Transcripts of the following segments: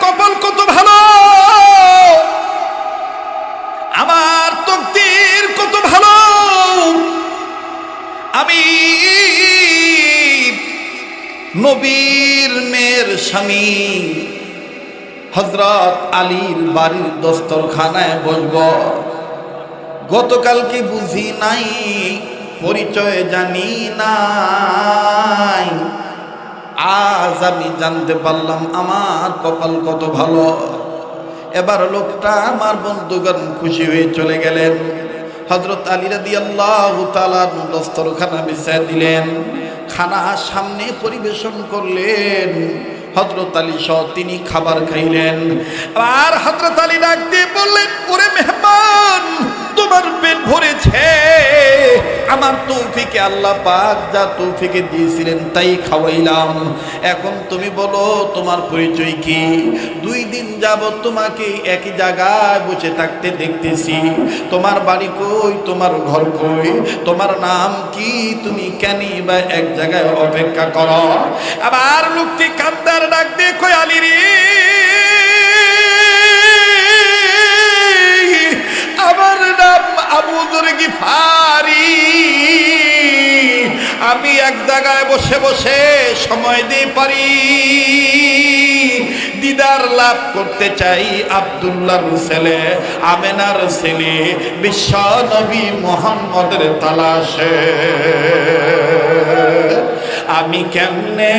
কপাল কত ভালো, আমার তকদীর কত ভালো। আমি নবীর মেয়ের স্বামী হযরত আলীর বাড়ির দস্তরখানায় বসব। গতকালকে বুঝি নাই, পরিচয় জানি নাই, আজ আমি জানতে পারলাম আমার কপাল কত ভালো। এবার লোকটা আমার বন্ধুগণ খুশি হয়ে চলে গেলেন। হযরত আলী রাদিয়াল্লাহু তাআলা দস্তরখানা বিছায় দিলেন, খানা সামনে পরিবেশন করলেন। হযরত আলী সহ তিনি খাবার খাইলেন। আর হযরত আলী ডাক দিয়ে বললেন, ওরে মেহমান, তোমার পেট ভরেছে, আমার তৌফিকে আল্লাহ পাক যা তৌফিকে দিয়েছিলেন তাই খাওয়াইলাম। এখন তুমি বলো তোমার পরিচয় কি? 2 দিন যাবত তোমাকে একই জায়গায় বসে থাকতে দেখতেছি। তোমার বাড়ি কই? তোমার ঘর কই? তোমার নাম কি? তুমি কেন বা এক জায়গায় অপেক্ষা করো? আবার লোকটি কান্দার ডাক দিয়ে কই, আলী রে, আমার নাম আবু যর গিফারি। আমি এক জায়গায় বসে বসে সময় দিতে পারি, দিদার লাভ করতে চাই আব্দুল্লাহর ছেলে, আমেনার ছেলে, বিশ্ব নবী মুহাম্মদের তালাশে। আমি কেমনে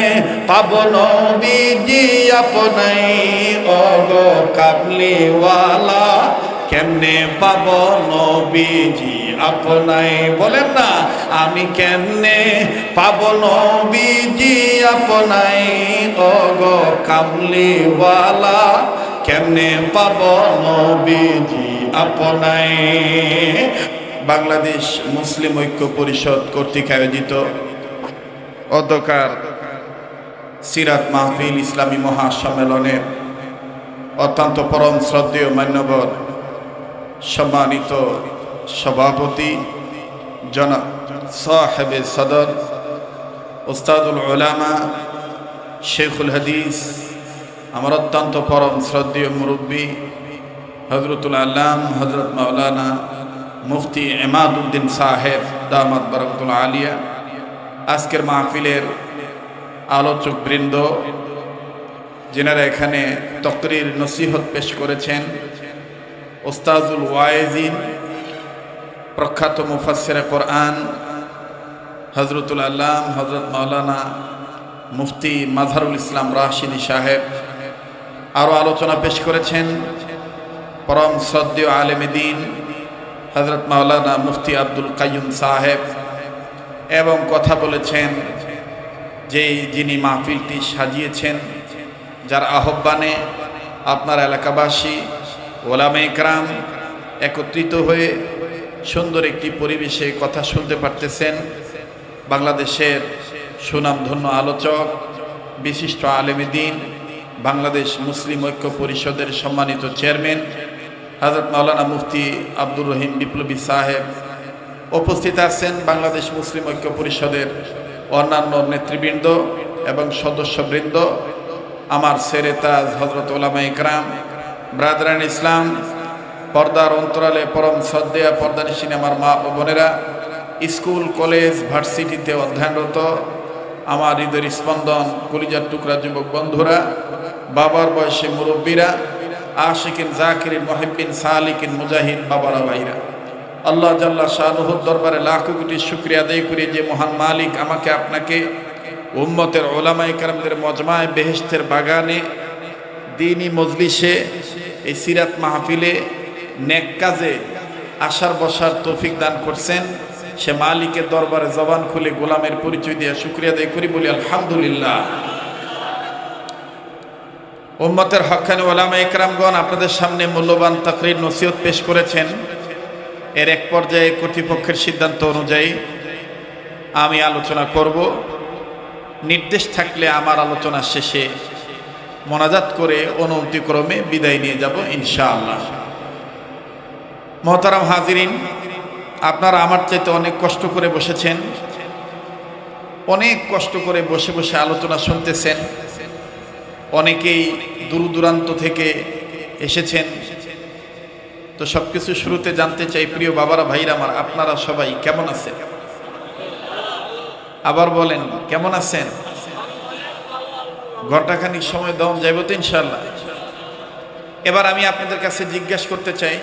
পাবো নবীজি আপনাই, ওগো কামলিওয়ালা, কেমনে পাবো নবীজি আপনাই? বলেন না, আমি কেমনে পাবো নবীজি আপনাই, ওগো কামলিওয়ালা, কেমনে পাবো নবীজি আপনাই। বাংলাদেশ মুসলিম ঐক্য পরিষদ কর্তৃক আয়োজিত অধ্যকার সিরাত মাহফিল ইসলামী মহাসম্মেলনের অত্যন্ত পরম শ্রদ্ধেয় মান্যবর সম্মানিত সভাপতি জনাব সাহেবে সদর উস্তাদুল উলামা শেখুল হাদিস, আমার অত্যন্ত পরম শ্রদ্ধেয় মুরব্বী হযরতুল আল্লাম হযরত মাওলানা মুফতি ইমাদউদ্দিন সাহেব দামাত বরকতুল আলিয়া, আজকের মাহফিলের আলোচক বৃন্দ, যিনারা এখানে তকরির নসিহত পেশ করেছেন, ওস্তাজুল ওয়াইজিন, প্রখ্যাত মুফাসসিরে কোরআন হযরতুল আল্লাম হযরত মাওলানা মুফতি মাজহারুল ইসলাম রাশিদী সাহেব, আরও আলোচনা পেশ করেছেন পরম শ্রদ্ধেয় আলেমে দ্বীন হযরত মাওলানা মুফতি আব্দুল কাইয়ুম সাহেব, এবং কথা বলেছেন যিনি মাহফিলটি সাজিয়েছেন, যার আহ্বানে আপনার এলাকাবাসী ওলামা ইকরাম একত্রিত হয়ে সুন্দর একটি পরিবেশে কথা শুনতে পারতেছেন। বাংলাদেশের সুনামধন্য আলোচক, বিশিষ্ট আলেমে দ্বীন, বাংলাদেশ মুসলিম ঐক্য পরিষদের সম্মানিত চেয়ারম্যান হযরত মাওলানা মুফতি আব্দুর রহিম বিপ্লবী সাহেব, উপস্থিত আছেন বাংলাদেশ মুসলিম ঐক্য পরিষদের অন্যান্য নেতৃবৃন্দ এবং সদস্যবৃন্দ, আমার সেরেতাজ হযরত ওলামা ইকরাম, ব্রাদারান ইসলাম, পর্দার অন্তরালে পরম শ্রদ্ধেয়া পর্দানিশীন আমার মা ও বোনেরা, স্কুল কলেজ ভার্সিটিতে অধ্যয়নরত আমার হৃদয়ের স্পন্দন কলিজার টুকরা যুবক বন্ধুরা, বাবার বয়সে মুরব্বীরা, আশিকিন জাকিরিন মুহিব্বিন সালিকিন মুজাহিদ বাবারা ভাইরা, আল্লাহ জাল্লা শানুহুর দরবারে লাখ কোটি শুকরিয়া আদায় করি যে মহান মালিক আমাকে আপনাকে উম্মতের ওলামা ইকরামদের মজমায়ে বেহেশতের বাগানে, দ্বীনি মজলিসে, এই সিরাত মাহফিলে, নেক কাজে আসার বসার তৌফিক দান করছেন। সে মালিকের দরবারে জবান খুলে গোলামের পরিচয় দিয়ে শুকরিয়া আদায় করি, বলি আলহামদুলিল্লাহ। উম্মতের হক্কানি ওলামা ইকরামগণ আপনাদের সামনে মূল্যবান তাকরীর নসিহত পেশ করেছেন। এর এক পর্যায়ে কর্তৃপক্ষের সিদ্ধান্ত অনুযায়ী আমি আলোচনা করব। নির্দেশ থাকলে আমার আলোচনা শেষে মোনাজাত করে অনুমতিক্রমে বিদায় নিয়ে যাব ইনশাআল্লাহ। মোহতারাম হাজিরিন, আপনারা আমার চাইতে অনেক কষ্ট করে বসেছেন, অনেক কষ্ট করে বসে বসে আলোচনা শুনতেছেন, অনেকেই দূর দূরান্ত থেকে এসেছেন। তো সবকিছু শুরুতে জানতে চাই, প্রিয় বাবারা, ভাইরা আমার, আপনারা সবাই কেমন আছেন? আবার বলেন, কেমন আছেন? ঘন্টাখানিক সময় দেওয়া যাইব তো ইনশাল্লাহ। এবার আমি আপনাদের কাছে জিজ্ঞাসা করতে চাই,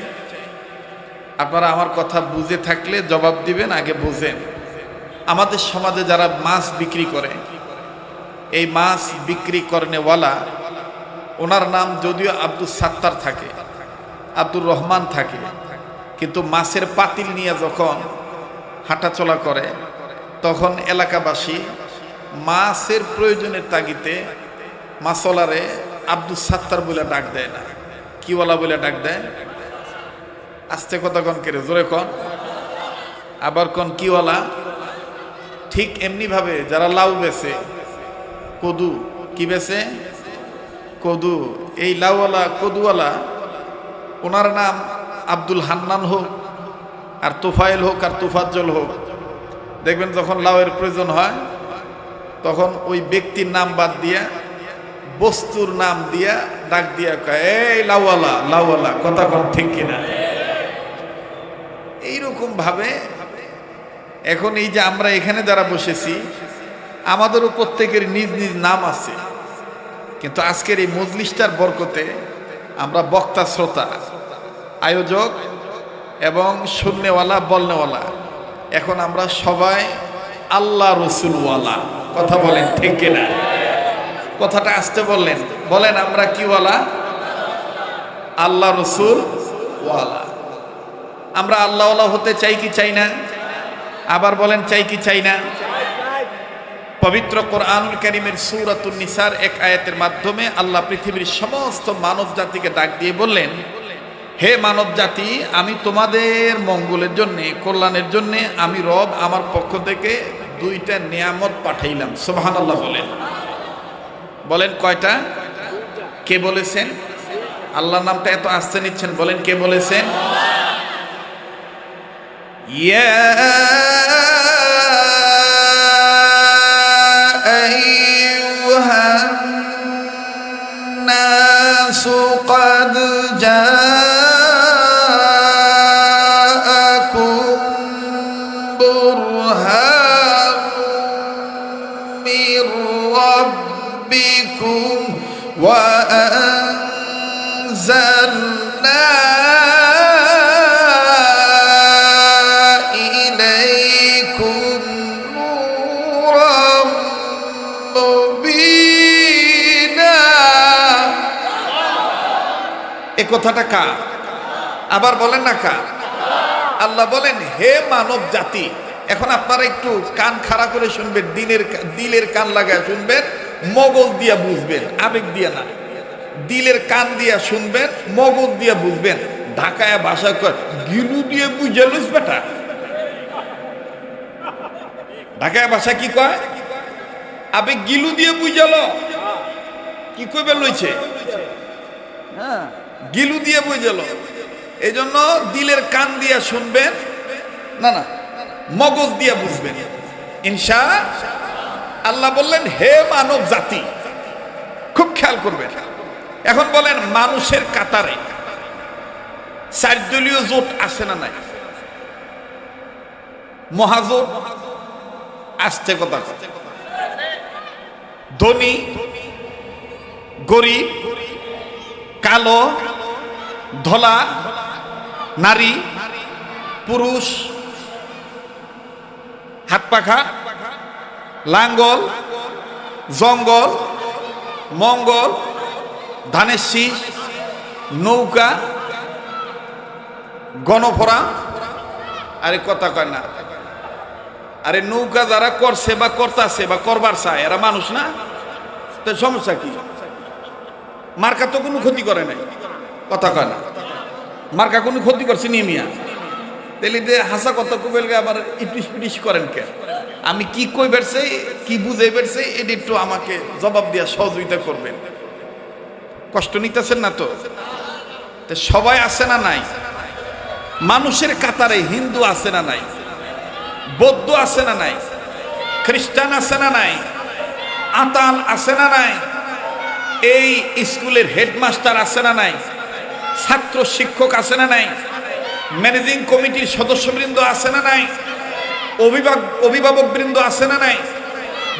আপনারা আমার কথা বুঝে থাকলে জবাব দিবেন, আগে বুঝেন। আমাদের সমাজে যারা মাছ বিক্রি করে, এই মাছ বিক্রি করনেওয়ালা, ওনার নাম যদিও আব্দুল সাত্তার থাকে, আব্দুর রহমান থাকে, কিন্তু মাছের পাতিল নিয়ে যখন হাঁটাচলা করে তখন এলাকাবাসী মাছের প্রয়োজনের তাগিতে মাছওয়ালারে আব্দুল সাত্তার বলে ডাক দেয় না, কিওয়ালা বলে ডাক দেয়। আস্তে কথা কন, কেড়ে জোরে কন, আবার কন কিওয়ালা। ঠিক এমনি ভাবে যারা লাউ বেচে, কদু, কি বেচে? কদু। এই লাউওয়ালা, কদুওয়ালা, ওনার নাম আব্দুল হান্নান হোক আর তোফায়েল হোক আর তোফাজ্জল হোক, দেখবেন যখন লাউয়ের প্রয়োজন হয় তখন ওই ব্যক্তির নাম বাদ দিয়া বস্তুর নাম দিয়া ডাক দিয়া কয়, এই লাউওয়ালা, লাউওয়ালা। কথা কন ঠিক কিনা? এইরকম ভাবে এখন এই যে আমরা এখানে যারা বসেছি, আমাদেরও প্রত্যেকের নিজ নিজ নাম আছে, কিন্তু আজকের এই মজলিসটার বরকতে আমরা বক্তা, শ্রোতা, আয়োজক এবং শুননেওয়ালা, বলনেওয়ালা, এখন আমরা সবাই আল্লাহ রসুলওয়ালা। কথা বলেন ঠিক কিনা? কথাটা আসতে বললেন, বলেন আমরা কিওয়ালা? আল্লাহ রসুল ওয়ালা। আমরা আল্লাহওয়ালা হতে চাই কি চাই না? আবার বলেন, চাই কি চাই না? পবিত্র কোরআনুল কারীমের সূরাতুন নিসার এক আয়াতের মাধ্যমে আল্লাহ পৃথিবীর সমস্ত মানব জাতিকে ডাক দিয়ে বললেন, হে মানব জাতি, আমি তোমাদের মঙ্গলের জন্য, কল্যাণের জন্য আমি রব আমার পক্ষ থেকে দুইটা নিয়ামত পাঠাইলাম। সুবহানাল্লাহ বলেন। বলেন কয়টা? কে বলেছেন? আল্লাহর নামটা এত আস্তে নিচ্ছেন, বলেন কে বলেছেন? ইয়া আইয়ুহান নাসু ক্বাদ জাআকুম বুরহানুম মির রাব্বিকুম ওয়া আনজালনা কথাটা কা? আবার বলেন না কা? আল্লাহ বলেন, হে মানব জাতি। এখন আপনারা একটু কান খাড়া করে শুনবেন, দিলের কান লাগায় শুনবেন, মগজ দিয়া বুঝবেন, আবেগ দিয়া না। দিলের কান দিয়া শুনবেন, মগজ দিয়া বুঝবেন। ঢাকায় ভাষা কয় গিলু দিয়ে বুঝে লইস বেটা। ঢাকায় ভাষা কি কয়? আবেগ গিলু দিয়ে বুঝালো। কি কইবে লইছে? হ্যাঁ, গিলু দিয়ে বুঝাল। এই জন্য দিলের কান দিয়া শুনবেন না, না, মগজ দিয়া বুঝবেন ইনশা আল্লাহ। বললেন, হে মানব জাতি, খুব খেয়াল করবেন। এখন বলেন, মানুষের কাতারে চারদলীয় জোট আছে না নাই? মহাজোট আসছে কথা। ধনী, গরিব, কালো, ধলা, নারী, পুরুষ, হাত পাখা, লাঙ্গল, জঙ্গল, মঙ্গল, ধানের শীষ, নৌকা, গণফোরা। আরে কথা কয় না? আরে নৌকা যারা করছে বা করতেছে বা করবার চায়, এরা মানুষ না? তো সমস্যা কি? মার্কা তো কোনো ক্ষতি করে নাই। কথা কয় না? মার্কা কোনো ক্ষতি করছে নি মিয়া? তাহলে যে হাসা কথা কইবেলকে আবার ইটিস পিটিস করেন কে? আমি কি কই বেরছে, কি বুঝাই বেরছে, এটা একটু আমাকে জবাব দিয়া সহযোগিতা করবেন। কষ্ট নিতেছেন না তো? সবাই আছে না নাই? মানুষের কাতারে হিন্দু আছে না নাই? বৌদ্ধ আছে না নাই? খ্রিস্টান আছে না নাই? আতাল আছে না নাই? এই স্কুলের হেডমাস্টার আছে না নাই, ছাত্র শিক্ষক আছে না নাই, ম্যানেজিং কমিটির সদস্যবৃন্দ আছে না নাই, অভিভাবকবৃন্দ আছে না নাই,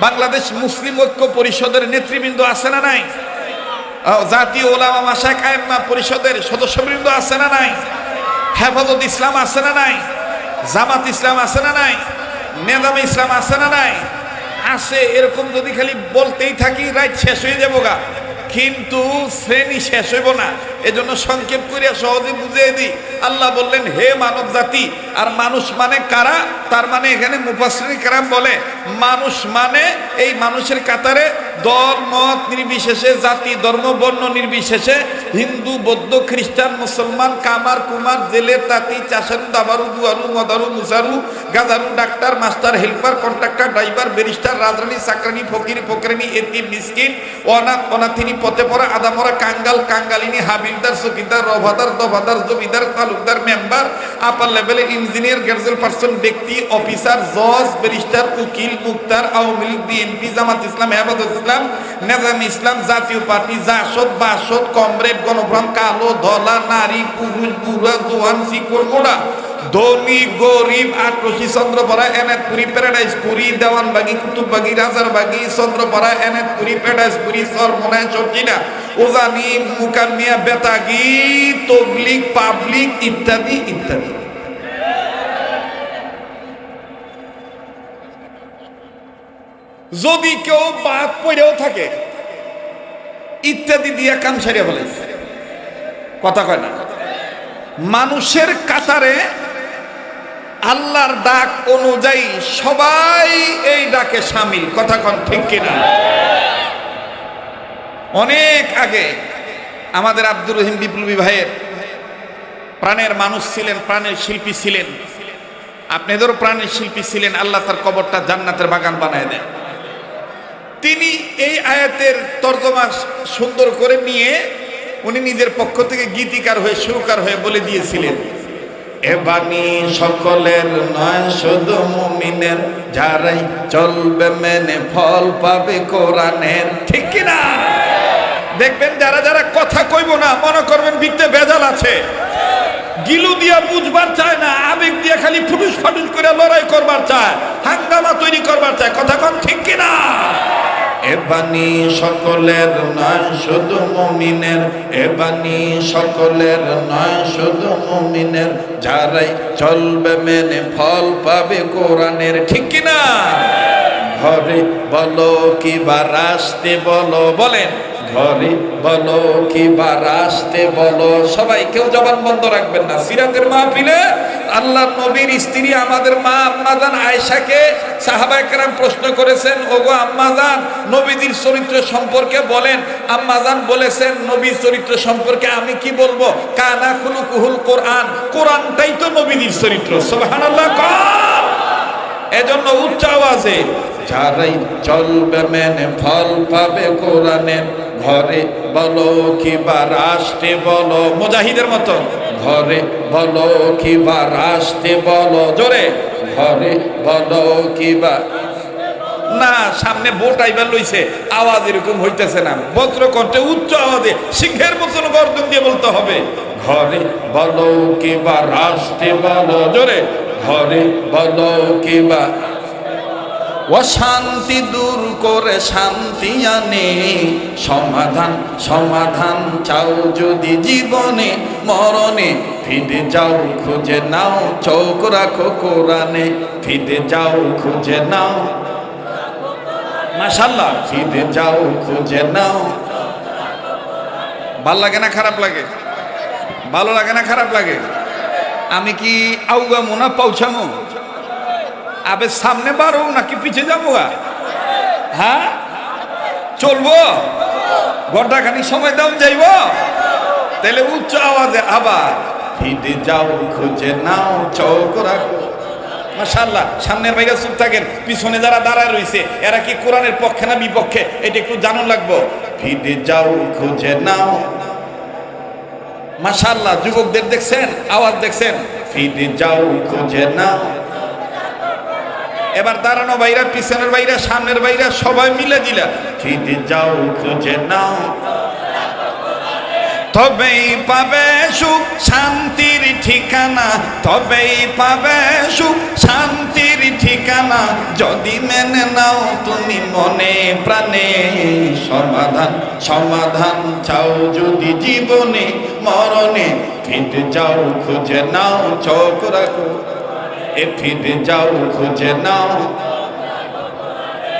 বাংলাদেশ মুসলিম ঐক্য পরিষদের নেতৃবৃন্দ আছে না নাই, জাতীয় ওলামা মাশায়েখ আইম্মা পরিষদের সদস্যবৃন্দ আছে না নাই, হেফাজত ইসলাম আছে না নাই, জামাত ইসলাম আছে না নাই, নেজামে ইসলাম আছে না নাই? আছে। এরকম যদি খালি বলতেই থাকি রাইট শেষ হয়ে যাবো গা, কিন্তু শ্রেণী শেষ হইব না। এজন্য সংক্ষেপ করে সহজে বুঝিয়ে দিই। আল্লাহ বললেন, হে মানব জাতি। আর মানুষ মানে কারা? তার মানে এখানে মুফাসসিরিন কেরাম বলে মানুষ মানে এই মানুষের কাতারে দল মত নির্বিশেষে, জাতি ধর্ম বর্ণ নির্বিশেষে, হিন্দু বৌদ্ধ খ্রিস্টান মুসলমান, কামার কুমার, জেলে তাঁতি, চাষারু দাবারু দুয়ারু মদারু মুসারু গাজারু, doctor master helper contractor driver barrister রাজরানী চাকরানি ফকির ফকরানি এতিম মিসকিন অনাথ অনাথিনী পথে পড়া আদামরা কাঙ্গাল কাঙ্গালিনী হাবিলদার চকিদার রভাদার দফাদার জমিদার তালুকদার মেম্বার আপার লেভেলের ইঞ্জিনিয়ার গ্যাজেল পার্সন ব্যক্তি অফিসার জজ ব্যারিস্টার উকিল মুক্তার আওয়ামী লীগ বিএনপি জামাত ইসলাম হেফাজত ইসলাম নেজামে ইসলাম জাতীয় পার্টি জাসদ বাসদ কমরেড গণফ্রন্ট কালো ধলা নারী পুরুষ বুড়া জোয়ান শিকড় গোড়া ধনী গরিব আক্রোশী চন্দ্রপাড়া এনায়তপুরি প্যারাডাইসপুরি দেওয়ানবাগি কুতুববাগি রাজারবাগি চন্দ্রপাড়া এনায়তপুরি প্যারাডাইসপুরি চরমোনায় চরজিনা ওজানি মুকামিয়া বেতাগি তবলিগ পাবলিক ইত্যাদি ইত্যাদি। যদি কেউ বাদ পড়েও থাকে ইত্যাদি দিয়া কাম সারিয়া বলে কথা কয় না। মানুষের কাতারে আল্লাহর ডাক অনুযায়ী সবাই এই ডাকে শামিল। কথা কন ঠিক কিনা? অনেক আগে আমাদের আব্দুর রহিম বিপ্লবী ভাইয়ের প্রাণের মানুষ ছিলেন, প্রাণের শিল্পী ছিলেন, আপনাদেরও প্রাণের শিল্পী ছিলেন। আল্লাহ তার কবরটা জান্নাতের বাগান বানায় দেন। তিনি এই আয়াতের তর্জমা সুন্দর করে নিয়ে উনি নিজের পক্ষ থেকে গীতিকার হয়ে সুরকার হয়ে বলে দিয়েছিলেন, এ বাণী সকলের নয় শুধু মুমিনের, যারাই চলবে মেনে ফল পাবে কোরআনের। ঠিক কিনা? দেখবেন যারা যারা কথা কইব না মনে করবেন ভিতরে ভেজাল আছে, গিলু দিয়া বুঝবার চায় না, আবেগ দিয়া খালি ফুটুস ফাটুস করে লড়াই করবার চায়, হাঙ্গামা তৈরি করবার চায়। কথা কন ঠিক কিনা? এ বাণী সকলের নয় শুধু মুমিনের, এ বাণী সকলের নয় শুধু মুমিনের, যারাই চলবে মেনে ফল পাবে কোরআনের। ঠিক কিনা? ঘরে বলো কি বা রাস্তে বলো, বলেন ঘরে বলো কি বা রাস্তে বলো। সবাই কেউ জবান বন্ধ রাখবেন না। সিরাতের মাহফিলে আল্লাহ নবীর স্ত্রী আমাদের মা আম্মাজান আয়েশাকে সাহাবায়ে কেরাম প্রশ্ন করেছেন, ওগো আম্মাজান নবীর চরিত্র সম্পর্কে বলেন। আম্মাজান বলেছেন, নবীর চরিত্র সম্পর্কে আমি কি বলবো? কানা খুলুকুহুল কোরআন, কোরআনটাই তো নবীর চরিত্র। সুবহানাল্লাহ। এজন্য উচ্চ আওয়াজে যারাই চলবে মেনে ফল পাবে কোরআনের, ঘরে বলো কি বা রাষ্ট্রে বলো। মুজাহিদের মতো ঘরে বলো কি বা রাষ্ট্রে বলো। জোরে ঘরে বলো কি বা না, সামনে ভোট আইবার লইছে, আওয়াজ এরকম হইতেছে না, বজ্র কণ্ঠে উচ্চ আওয়াজে সিংহের মতন গর্জন দিয়ে বলতে হবে, ঘরে বলো কি বা রাষ্ট্রে বলো। জোরে ঘরে বলো কি বা। অশান্তি দূর করে শান্তি আনে, সমাধান সমাধান চাও যদি জীবনে মরণে, ফিরে যাও খুঁজে নাও চোখ রাখো কোরআনে, ফিরে যাও খুঁজে নাও। মাশাআল্লাহ। ফিরে যাও খুঁজে নাও। ভাল লাগে না খারাপ লাগে? ভালো লাগে না খারাপ লাগে? আমি কি আউগামো না পৌঁছামো? আবে সামনে বাড়ো নাকি পিছিয়ে যাবো? হ্যাঁ চলবো? ঘন্টাখানি সময় দাও যাইব? তাহলে উচ্চ আওয়াজে আবার ফিরে যাও খুঁজে নাও চোখ রাখো। মাশাআল্লাহ। সামনের ভাইরা চুপ থাকেন, পিছনে যারা দাঁড়ায় রয়েছে এরা কি কোরআনের পক্ষে না বিপক্ষে এটা একটু জানুন লাগবো। ফিরে যাও খুঁজে নাও। মাশাআল্লাহ। যুবকদের দেখছেন, আওয়াজ দেখছেন, ফিরে যাও খুঁজে নাও। এবার দাঁড়ানো ভাইরা, পিছনের ভাইরা, সামনের ভাইরা সবাই মিলে দিলা, ফিরে যাও খুঁজে নাও। তবেই পাবে সুখ শান্তির ঠিকানা, তবেই পাবে সুখ শান্তির ঠিকানা, যদি মেনে নাও তুমি মনে প্রাণে। সমাধান সমাধান চাও যদি জীবনে মরণে, ফিরে যাও খুঁজে নাও, চোখ রাখো ফিরে যাও খুঁজে নাও।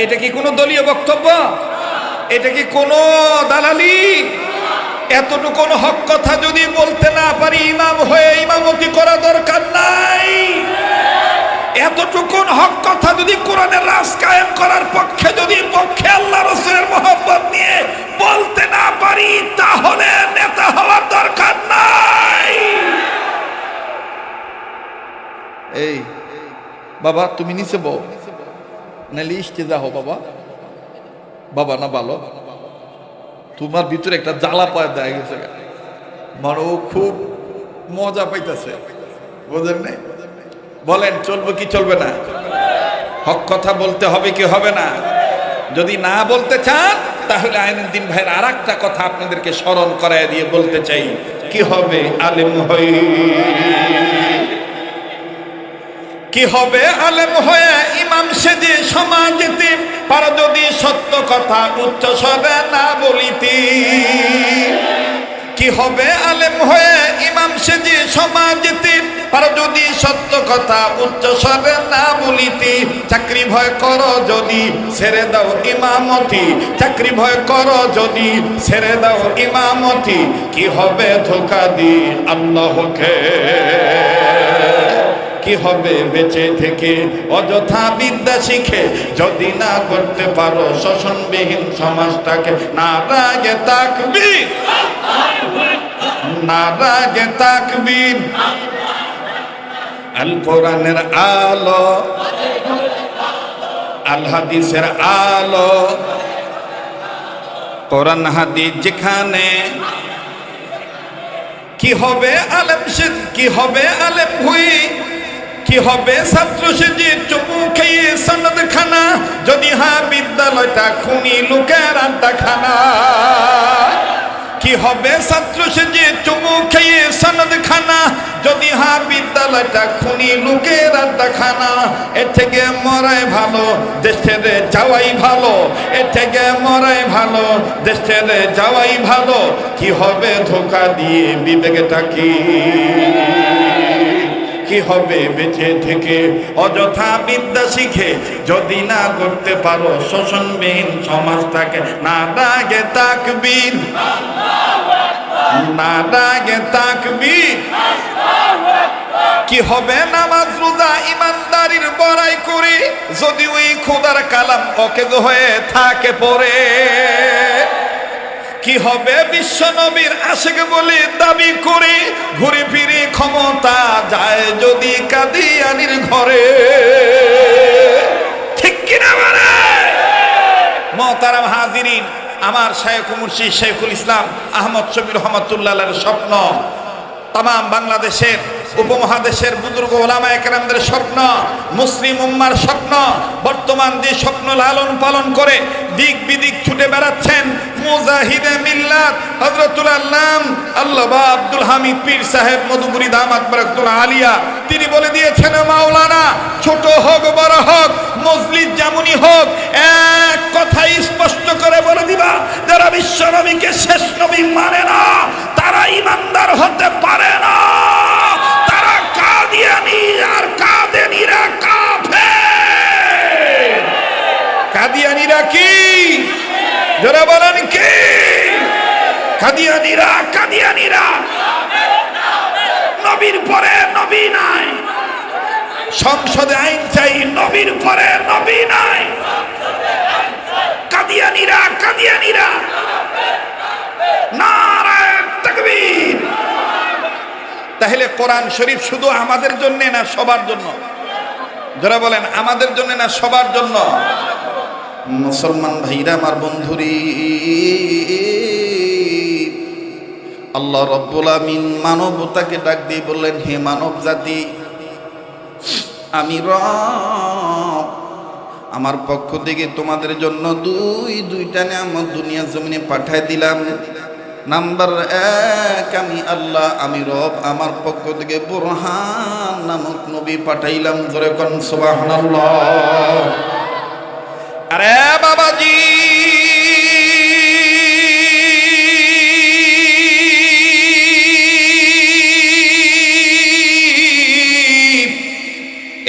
এটা কি কোনো দলীয় বক্তব্য? এটা কি কোনো দালালি? এতটুকু হক কথা যদি বলতে না পারি, ইমাম হয়ে ইমামতি করা দরকার নাই। এতটুকু হক কথা যদি কোরআনের রাজ কায়েম করার পক্ষে আল্লাহ রাসূলের মহব্বত নিয়ে বলতে না পারি, তাহলে নেতা হওয়ার দরকার নাই। এই বাবা তুমি নিচে বউ, নাহলে ইস্তেজা হও বাবা। বাবা না ভালো, তোমার ভিতরে একটা জ্বালা পয়দা হয়ে গেছে, মানে ও খুব মজা পাইতেছে, বুঝেন নাই? বলেন চলবে কি চলবে না? হক কথা বলতে হবে কি হবে না? যদি না বলতে চান তাহলে আইনুদ্দিন ভাইয়ের আর একটা কথা আপনাদেরকে স্মরণ করায় দিয়ে বলতে চাই, কি হবে আলেম হয়ে, কি হবে আলেম হয়ে ইমাম সেজে সমাজেতে, পার যদি সত্য কথা উচ্চ স্বরে না বলিতে। কি হবে আলেম হয়ে ইমাম সেজে সমাজেতে, পার যদি সত্য কথা উচ্চ স্বরে না বলিতে। চাকরি ভয় করো যদি ছেড়ে দাও ইমামতি, চাকরি ভয় করো যদি ছেড়ে দাও ইমামতি। কি হবে ধোঁকা দি আল্লাহকে, কি হবে বেঁচে থেকে অযথা বিদ্যা শিখে, যদি না করতে পারো শোষণবিহীন সমাজটাকে। নারায়ে তাকবীর, নারায়ে তাকবীর। আল কোরআনের আলো, আল হাদিসের আলো, কোরআন হাদিস যেখানে। কি হবে আলেম সে, কি হবে আলেম হই, কি হবে ছাত্র সেজে চুমু খেয়ে সনদ খানা, যদি বিদ্যালয়টা খুনি লোকের আড্ডা খানা। কি হবে ছাত্র সেজে চুমু খেয়ে সনদ খানা, যদি বিদ্যালয়টা খুনি লোকের আড্ডা খানা। এর থেকে মরাই ভালো দেশ ছেড়ে যাওয়াই ভালো, এর থেকে মরাই ভালো দেশ ছেড়ে যাওয়াই ভালো। কি হবে ধোঁকা দিয়ে বিবেকটা কি হবে বেঁচে থেকে অযথা বিদ্যা শিখে, যদি না করতে পারো শোষণবিহীন সমাজটাকে। নারায়ে তাকবীর, নারায়ে তাকবীর। কি হবে নামাজ রোজা ইমানদারির বড়াই করে, যদি ওই খোদার কালাম অকেজ হয়ে থাকে পড়ে। কি হবে বিশ্ব নবীর আশিক বলে দাবি করে, ঘুরে ফিরে ক্ষমতা যায় যদি কাদিয়ানির ঘরে। ঠিক কিনা বলে? মুহতারাম হাজিরিন, আমার শায়খ মুর্শিদ শাইখুল ইসলাম আহমদ শফি রহমাতুল্লাহ আলাইহির স্বপ্ন, তাম বাংলাদেশের উপমহাদেশের বুজুর্গ ওলামায়ে কেরামদের স্বপ্ন, মুসলিম উম্মার স্বপ্ন। বর্তমান যে স্বপ্ন লালন পালন করে দিক বিদিক ছুটে বেড়াচ্ছেন মুজাহিদে মিল্লাত হযরতুল আল্লাম আল্লামা আব্দুল হামিদ পীর সাহেব মধুপুরী দামাত বারাকাতুল আলিয়া, তিনি বলে দিয়েছেন মাওলানা, ছোট হোক বড় হোক মজলিস যেমনই হোক, এক কথাই স্পষ্ট করে বলে দিবা, যারা বিশ্ব নবীকে শেষ নবী মানে না তারা ইমানদার হতে পারে না, তারা কাদিয়ানী আর কাদিয়ানীরা কাফের। কাদিয়ানীরা কি? যারা বলেন কি? কাদিয়ানীরা, কাদিয়ানীরা নবীর পরে নবী নাই, সংসদে আইন চাই নবীর পরে নবী নাই। কাদিয়ানীরা, কাদিয়ানীরা নারায়ে তাকবীর। তাহলে কোরআন শরীফ শুধু আমাদের জন্য না সবার জন্য? যারা বলেন আমাদের জন্য না সবার জন্য? মুসলমান ভাইরা আমার বন্ধুরি, আল্লাহ রাব্বুল আমিন মানবতাকে ডাক দিয়ে বললেন, হে মানব জাতি, আমি রব আমার পক্ষ থেকে তোমাদের জন্য দুইটা নিয়ামত দুনিয়া জমিনে পাঠায় দিলাম। নাম্বার 1, আমি আল্লাহ, আমি রব, আমার পক্ষ থেকে বুরহান নামক নবী পাঠাইলাম। জোরে কোন সুবহানাল্লাহ। আরে বাবাজি,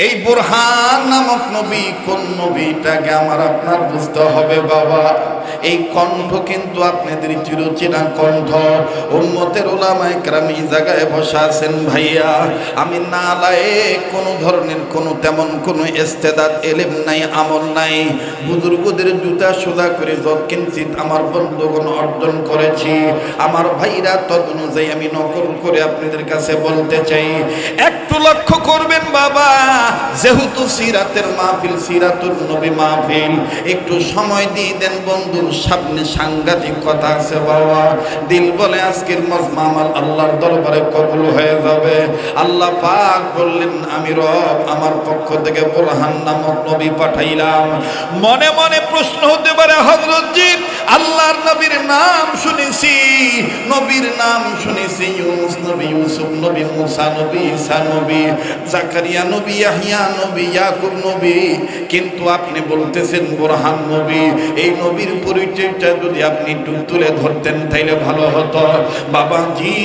এই বুরহান নামক নবী কোন নবীটাকে আমার আপনার বুঝতে হবে বাবা। এই কণ্ঠ কিন্তু আপনাদের চিরচেনা কণ্ঠ। উম্মতের উলামায়ে কেরাম এই জায়গায় বসা আছেন ভাইয়া। আমি নালায়েক, কোন ধরনের তেমন কোনো ইস্তেদাদ, এলেম নাই, আমল নাই। বুজুর্গদের জুতা সোজা করে যৎকিঞ্চিত আমার বন্ধুগণ অর্জন করেছি। আমার ভাইরা তদ অনুযায়ী আমি নকল করে আপনাদের কাছে বলতে চাই। একটু লক্ষ্য করবেন বাবা, যেহেতু সিরাতের মাহফিল, সিরাতুল নবী মাহফিল, একটু সময় দিয়ে দেন বন্ধুর সামনে। সাংঘাতিক কথা আছে বাবা। দিল বলে আজকের মজমা আমার আল্লাহর দরবারে কবুল হয়ে যাবে। আল্লাহ পাক বললেন, আমি রব, আমার পক্ষ থেকে বুরহান নামক নবী পাঠাইলাম। মনে মনে প্রশ্ন হতে পারে, হযরত জি, আল্লাহর নবীর নাম শুনেছি, নবীর নাম শুনেছি, ইউনুস নবী, ইউসুফ নবী, মুসা নবী, ঈসা নবী, জাকারিয়া নবী, ইয়াহইয়া নবী, ইয়াকুব নবী, কিন্তু আপনি বলতেছেন বুরহান নবী। এই নবীর পরিচয়টা যদি আপনি একটু তুলে ধরতেন তাইলে ভালো হতো বাবাজি।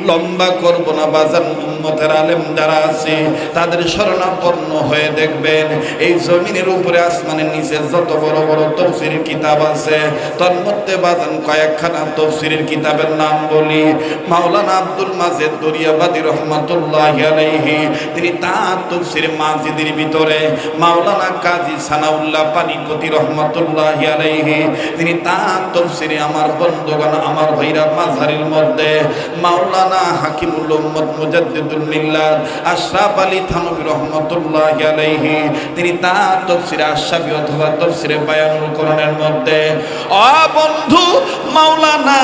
লম্বা করব না বাজান, উম্মতের আলেম যারা আছে তাদের শরণাপন্ন হয়ে দেখবেন, এই জমিনের উপরে আসমানের নিচে যত বড় বড় তাফসীরের কিতাব আছে, তার মধ্যে বাজান কয়েকখানা তাফসীরের কিতাবের নাম বলি। মাওলানা আব্দুল মাজেদ দরিয়াবাদী রহমাতুল্লাহি আলাইহি, তিনি তার তাফসীর মাজিদের ভিতরে, মাওলানা কাজী সানাউল্লাহ পানিপতি রহমাতুল্লাহি আলাইহি, তিনি তার তাফসীরে, আমার বন্ধুগণ, আমার ভাইরা, মাঝারির মধ্যে মাওলানা হাকিমুল উম্মত মুজাদ্দিদুল মিল্লাত আশরাফ আলী থানভী রাহমাতুল্লাহি আলাইহি, তিনি তার তাফসীরে আশশাফি অথবা তাফসীরে বায়ানুল কোরআনের মধ্যে, ও বন্ধু মাওলানা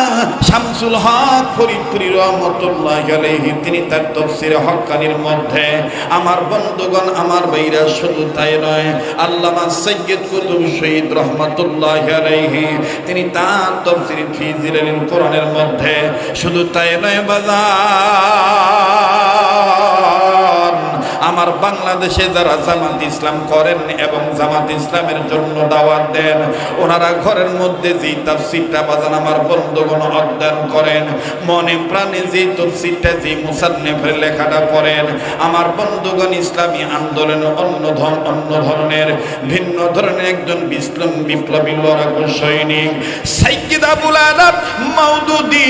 শামসুল হক ফরিদপুরি রাহমাতুল্লাহি আলাইহি, তিনি তার তাফসীরে হক্কানির মধ্যে, আমার বন্ধুগণ, আমার ভাইরা, শুধু তাই নয়, আল্লামা সাইয়্যিদ কুতুব শহীদ রাহমাতুল্লাহি আলাইহি, তিনি তার তাফসীরে ফি জিলালিল কোরআনের মধ্যে, শুধু তাই নয় বাজার, আমার বাংলাদেশে যারা জামাত ইসলাম করেন এবং জামাত ইসলামের জন্য দাওয়াত দেন, ওনারা ঘরের মধ্যে যে তাফসীরটা বাজান আমার বন্ধুগণ অধ্যয়ন করেন, মনে প্রাণে যে তাফসীরটা, যে মুসান্নিফের লেখাটা পড়েন, আমার বন্ধুগণ ইসলামী আন্দোলনের অন্য ধরনের ভিন্ন ধরনের একজন বিপ্লবী লড়াকু সৈনিক সাইয়্যিদ আবুল আলাপ মাওদুদী,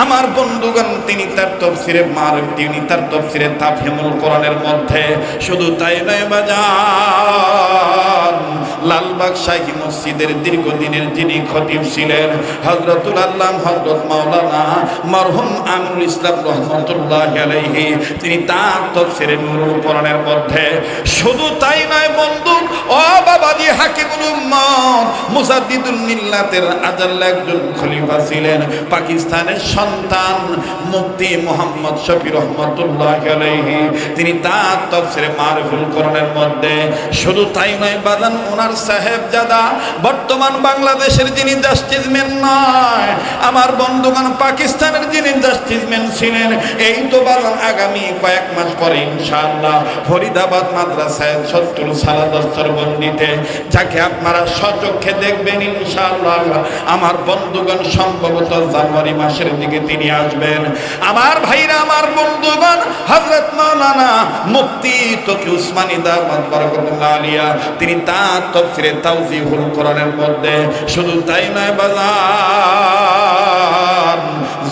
আমার বন্ধুগণ, তিনি তার তাফসীরে মারিফ, তিনি তার তাফসীরে তাফহিমুল কোরআনের মধ্যে, শুধু তাই নয় বাজান, লালবাগ শাহী মসজিদের দীর্ঘদিনের যিনি খতিব ছিলেন হযরতুল আল্লামা হযরত মাওলানা মরহুম আমিনুল ইসলাম রাহমাতুল্লাহি আলাইহি, তিনি তার তাফসীরে নূরুল কোরআনের মধ্যে, শুধু তাই নয় বন্ধু, ও বাবাজি, হাকিমুল উম্মত মুজাদ্দিদুল মিল্লাতের আজাল্লা একজন খলিফা ছিলেন, পাকিস্তানের সন্তান মুফতি মুহাম্মদ শফি রাহমাতুল্লাহি আলাইহি, তিনি তার তাফসীরে মারিফুল কোরআনের মধ্যে, শুধু তাই নয় বাজান, ওনার সাহেবজাদা বর্তমান বাংলাদেশের যিনি জাস্টিসম্যান নয়, আমার বন্ধুগণ, পাকিস্তানের যিনি জাস্টিসম্যান ছিলেন, এই তো বাজান আগামী কয়েক মাস পরে ইনশাআল্লাহ ফরিদাবাদ মাদ্রাসায় ৭০ সালা দস্তরবন্দিতে, যাকে আপনারা সচক্ষে দেখবেন ইনশাআল্লাহ, আমার বন্ধুগণ, সম্ভবত জানুয়ারি মাসের দিকে তিনি আসবেন। আমার ভাইরা, আমার বন্ধুগণ, হযরত মাওলানা মুফতি তকি উসমানী দামাত বারাকাতুল্লাহ আলিয়া, তিনি তার তাফসীরে তাওজীহুল কোরআনের মধ্যে, শুধু তাই নয় বাজার,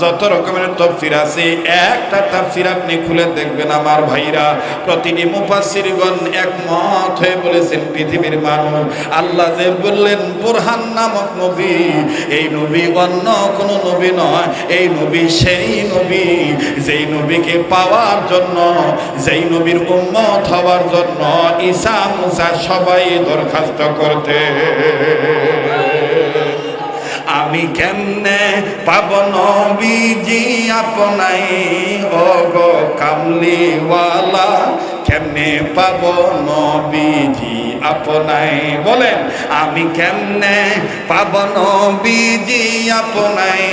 যত রকমের তাফসীর আছে, একটা তাফসীর আপনি খুলে দেখবেন আমার ভাইরা, প্রতিটি মুফাসসিরগণ একমত হয়ে বলেছেন, পৃথিবীর মানুষ, আল্লাহ যে বললেন বুরহান নামক নবী, এই নবী অন্য কোন নবী নয়, এই নবী সেই নবী, যেই নবীকে পাওয়ার জন্য, যেই নবীর উম্মত হওয়ার জন্য ঈসা মুসা সবাই দরখাস্ত করতে। আমি কেমনে পাব নবীজি আপনাই, ও গো কামলিওয়ালা, কেমনে পাবো নবীজি আপনায়, বলেন আমি কেমনে পাবো নবীজি আপনায়,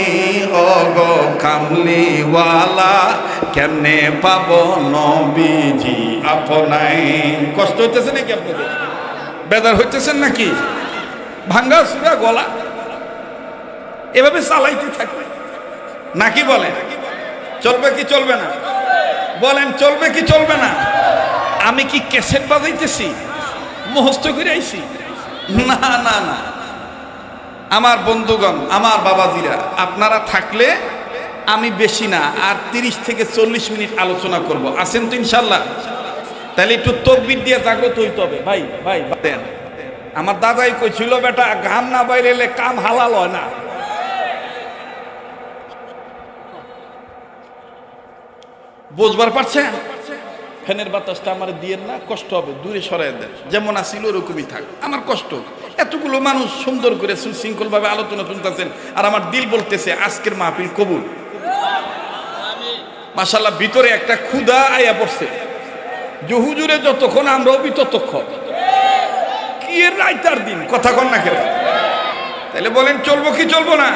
ও গো কামলিওয়ালা কেমনে পাবো নবীজি আপনায়। কষ্ট হইতেছে নাকি আপনাদের? বেদার হইতেছেন নাকি? ভাঙ্গা সুরা গলা এভাবে চালাইতে থাকবে নাকি? বলেন চলবে কি চলবে না? বলেন চলবে কি চলবে না? আমি কি ক্যাসেট বাজাইতেছি, মুখস্থ করে আইছি? না না না, আমার বন্ধুগণ, আমার বাবাজিরা, আপনারা থাকলে আমি বেশি না আর 30 থেকে 40 মিনিট আলোচনা করব। আছেন তো ইনশাল্লাহ? তাহলে একটু তকবির দিয়ে জাগ্রত হইতে হবে। ভাই ভাই দেন, আমার দাদাই কইছিল বেটা গান না বাইরেলে কাম হালাল হয় না। বুঝবার পারছেন? ফ্যানের বাতাসটা আমার দিয়েন না, কষ্ট হবে, দূরে সরাই দেন, যেমন আসিল ওরকমই থাক। আমার কষ্ট, এতগুলো মানুষ সুন্দর করে সুশৃঙ্খল ভাবে আলোচনা শুনতেছেন আর আমার দিল বলতেছে আজকের মাহফিল কবুল। মাশাআল্লাহ, ভিতরে একটা ক্ষুধা আয়া পড়ছে যে হুজুরে যতক্ষণ আমরাও ততক্ষণ। কি এর রাইতার দিন, কথা কন না কেন? তাহলে বলেন চলবো কি চলবো না?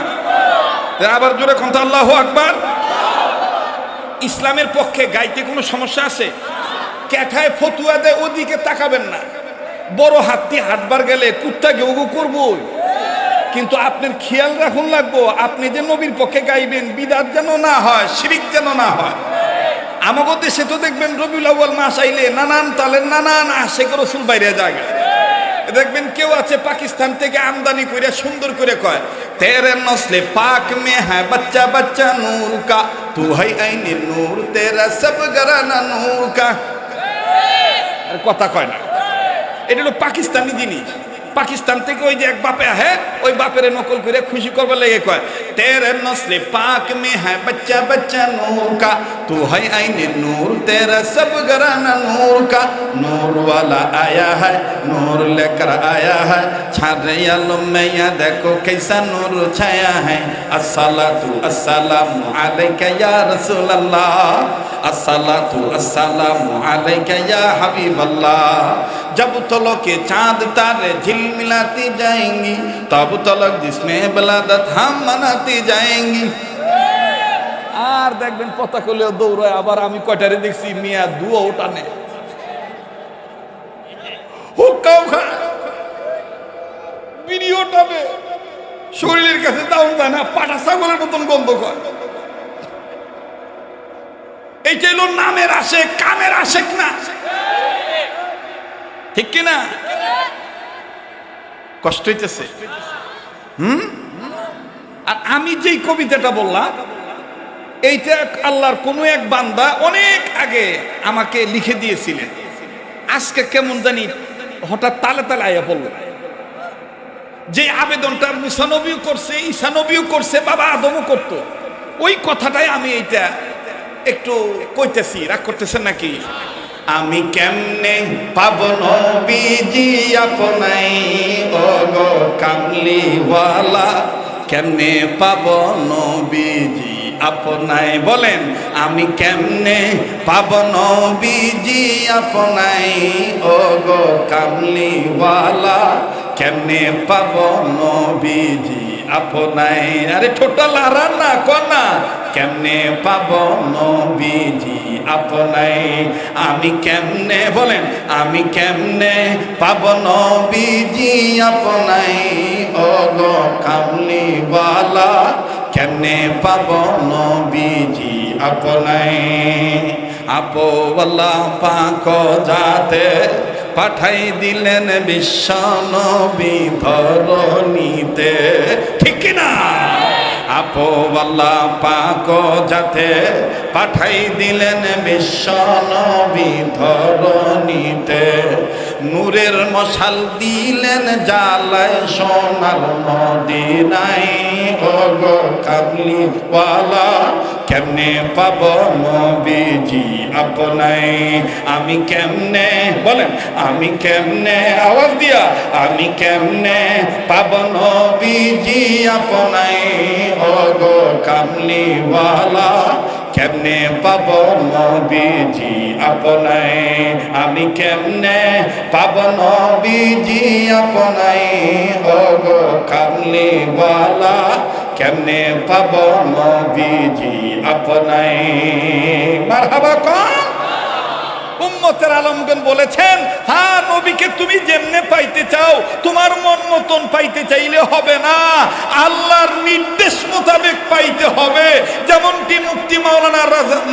আবার জোরে কথা আল্লাহু আকবার। ইসলামের পক্ষে গাইতে কোনো সমস্যা আছে? ক্যাঠায় ফতুয়া দেয় ওদিকে তাকাবেন না। বড় হাতি হাঁটবার গেলে কুত্তা গেউ করবো, কিন্তু আপনার খেয়াল রাখুন লাগবো আপনি যে নবীর পক্ষে গাইবেন বিদাত যেন না হয়, শিরিক যেন না হয়। আমাদের দেশে তো দেখবেন রবিউল আউয়াল মাস আইলে নানান তালের নানান আশেক রাসূল বাইরে যায়। দেখবেন কেউ আছে পাকিস্তান থেকে আমদানি করে সুন্দর করে কয় তেরে নসলে পাক মে হ্যায় বাচ্চা বাচ্চা নূর কা, তু হাই আইনে নূর তেরা সব গরানা নূর কা। আর কথা কয় না, এটা হলো পাকিস্তানি জিনিস। পাকিস্তান থেকে ওই যে এক বাপে আহে, ওই বাপের নকল করে খুশি করবার লেগে কয় তেরে নসলে পাক মে হ্যায় বাচ্চা বাচ্চা নূর কা, তু হাই আইনে নূর তেরা সব গরানা নূর কা। নূর वाला आया है, नूर लेकर आया है, छारे आलम में या देखो कैसा नूर छाया है। अस्सलातु अस्सलामु अलैका या रसूल अल्लाह, अस्सलातु अस्सलामु अलैका या हबीब अल्लाह। जब तलक के चांद तारे झिलमिलाती जाएंगी, तब तलक जिसमें बलादत हम मनाती जाएंगी। আর দেখবেন পতা করলেও দৌড়ায়। আবার আমি কয়টারে দেখছি মিয়া দুয়া ওটানে হুক্কাও খায়, ভিডিওটাবে শরীরের কাছে দাউন যায় না, পাটা ছাগলের মতন গন্ধ করে। এই যে নামের আশেক, কামের আশেক না, ঠিক কিনা? কষ্ট হইতেছে। আর আমি যেই কবিতাটা বললাম এইটা আল্লাহর কোন এক বান্দা অনেক আগে আমাকে লিখে দিয়েছিলেন। আজকে কেমন জানি হঠাৎ তালে তালে আয়া পড়ল। যে আবেদনটা মুসা নবীও করছে, ঈসা নবীও করছে, বাবা আদমও করত, ওই কথাটাই আমি এইটা একটু কইতেছি। রাগ করতেছেন নাকি? আমি কেমনে পাবো নবীজি আপনাই, ও গো কামলিওয়ালা কেমনে পাবো নবীজি আপনাই। বলেন আমি কেমনে পাবো নবীজি আপনাই, ও গো কামলিওয়ালা কেমনে পাবো নবীজি আপনাই। আরে ঠোঁটা লারা না কনা, কেমনে পাবো নবীজি আপনাই। আমি কেমনে, বলেন আমি কেমনে পাবো নবীজি আপনাই, ও গো কামলিওয়ালা কেমনে পাবো নবীজি আপনাই। আপোয়াল্লাহ পাক যাতে পাঠাই দিলেন বিশ্ব নবী ধরণীতে, ঠিক না? আপোয়াল্লাহ পাক যাতে পাঠাই দিলেন বিশ্ব নবী ধরণীতে। নূরের মশাল দিলেন জ্বালায় সোনার মদিনায়, ও গো কামলিওয়ালা কেমনে পাবো নবীজি আপনাই। আমি কেমনে, বলেন আমি কেমনে, আওয়াজ দিয়া, আমি কেমনে পাবো নবীজি আপনাই, ও গো কামলিওয়ালা কেমনে পাব নবীজি আপনায়, আমি কেমনে পাব নবীজি আপনায়, ও গো কামলিওয়ালা কেমনে পাব নবীজি আপনায়। মারহাবা কোন উম্মতের আলমগণ বলেছেন, হ্যাঁ নবীকে তুমি যেমনে পাইতে চাও, তোমার মন মতন পাইতে চাইলে হবে না, আল্লাহর নির্দেশ মোতাবেক পাইতে হবে। যেমনটি মুফতি মাওলানা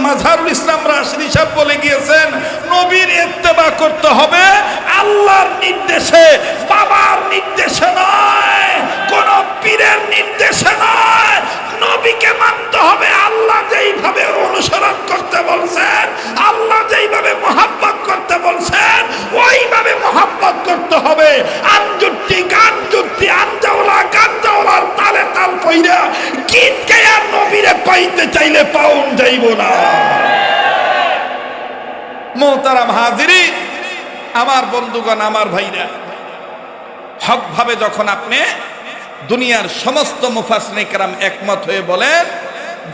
মাজহারুল ইসলাম রাশিদি সাহেব বলে গিয়েছেন, নবীর ইত্তেবা করতে হবে আল্লাহর নির্দেশে, বাবার নির্দেশে নয়, কোন পীরের নির্দেশে নয়। নবীকে মানতে হবে, আল্লাহ যেইভাবে অনুসরণ করতে বলছেন, আল্লাহ যেইভাবে মহব্বত করতে বলছেন, ওইভাবে মহব্বত করতে হবে। আঞ্জুটি গান জুটি আঞ্জাওলা গাঞ্জাওলার তালে তাল কইরা গীত গায়া নবীরে পাইতে চাইলে পাউন যাইব না। মোহতারাম হাজিরিন, আমার বন্ধুগণ, আমার ভাইরা, হক ভাবে যখন আপনি দুনিয়ার সমস্ত মুফাসসিরিনে কেরাম একমত হয়ে বলেন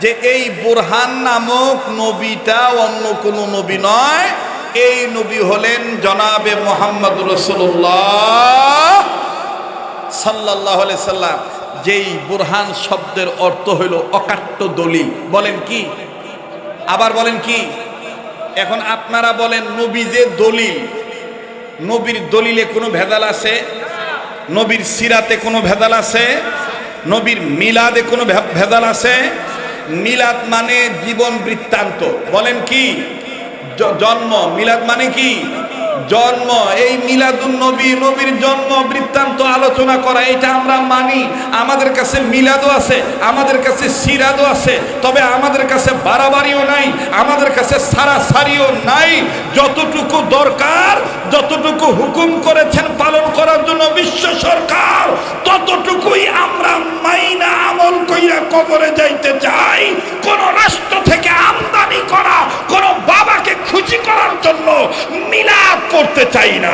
যে এই বুরহান নামক নবীটা অন্য কোনো নবী নয়, এই নবী হলেন জনাবে মুহাম্মদ রাসূলুল্লাহ সাল্লাল্লাহু আলাইহি সাল্লাম। যেই বুরহান শব্দের অর্থ হইল অকাট্য দলিল। বলেন কি? আবার বলেন কি? এখন আপনারা বলেন, নবী যে দলিল, নবীর দলিলে কোনো ভেজাল আছে? নবীর সিরাতে কোনো ভেজাল আছে? নবীর মিলাদে কোনো ভেজাল আছে? মিলাদ মানে জীবন বৃত্তান্ত। বলেন কি? জন্ম। মিলাদ মানে কি? জন্ম। এই মিলাদুন নবী, নবীর জন্ম বৃত্তান্ত আলোচনা করা, এটা আমরা মানি। আমাদের কাছে মিলাদও আছে, আমাদের কাছে সিরাদও আছে, তবে আমাদের কাছে বাড়াবাড়িও নাই, আমাদের কাছে সারাসারিও নাই। যতটুকু দরকার, যতটুকু হুকুম করেছেন পালন করার জন্য বিশ্ব সরকার, ততটুকুই আমরা মাইনা আমল কইরা কবরে যাইতে চাই। কোন রাষ্ট্র থেকে আমদানি করা কোন বাবাকে খুশি করার জন্য মিলাদ করতে চাই না।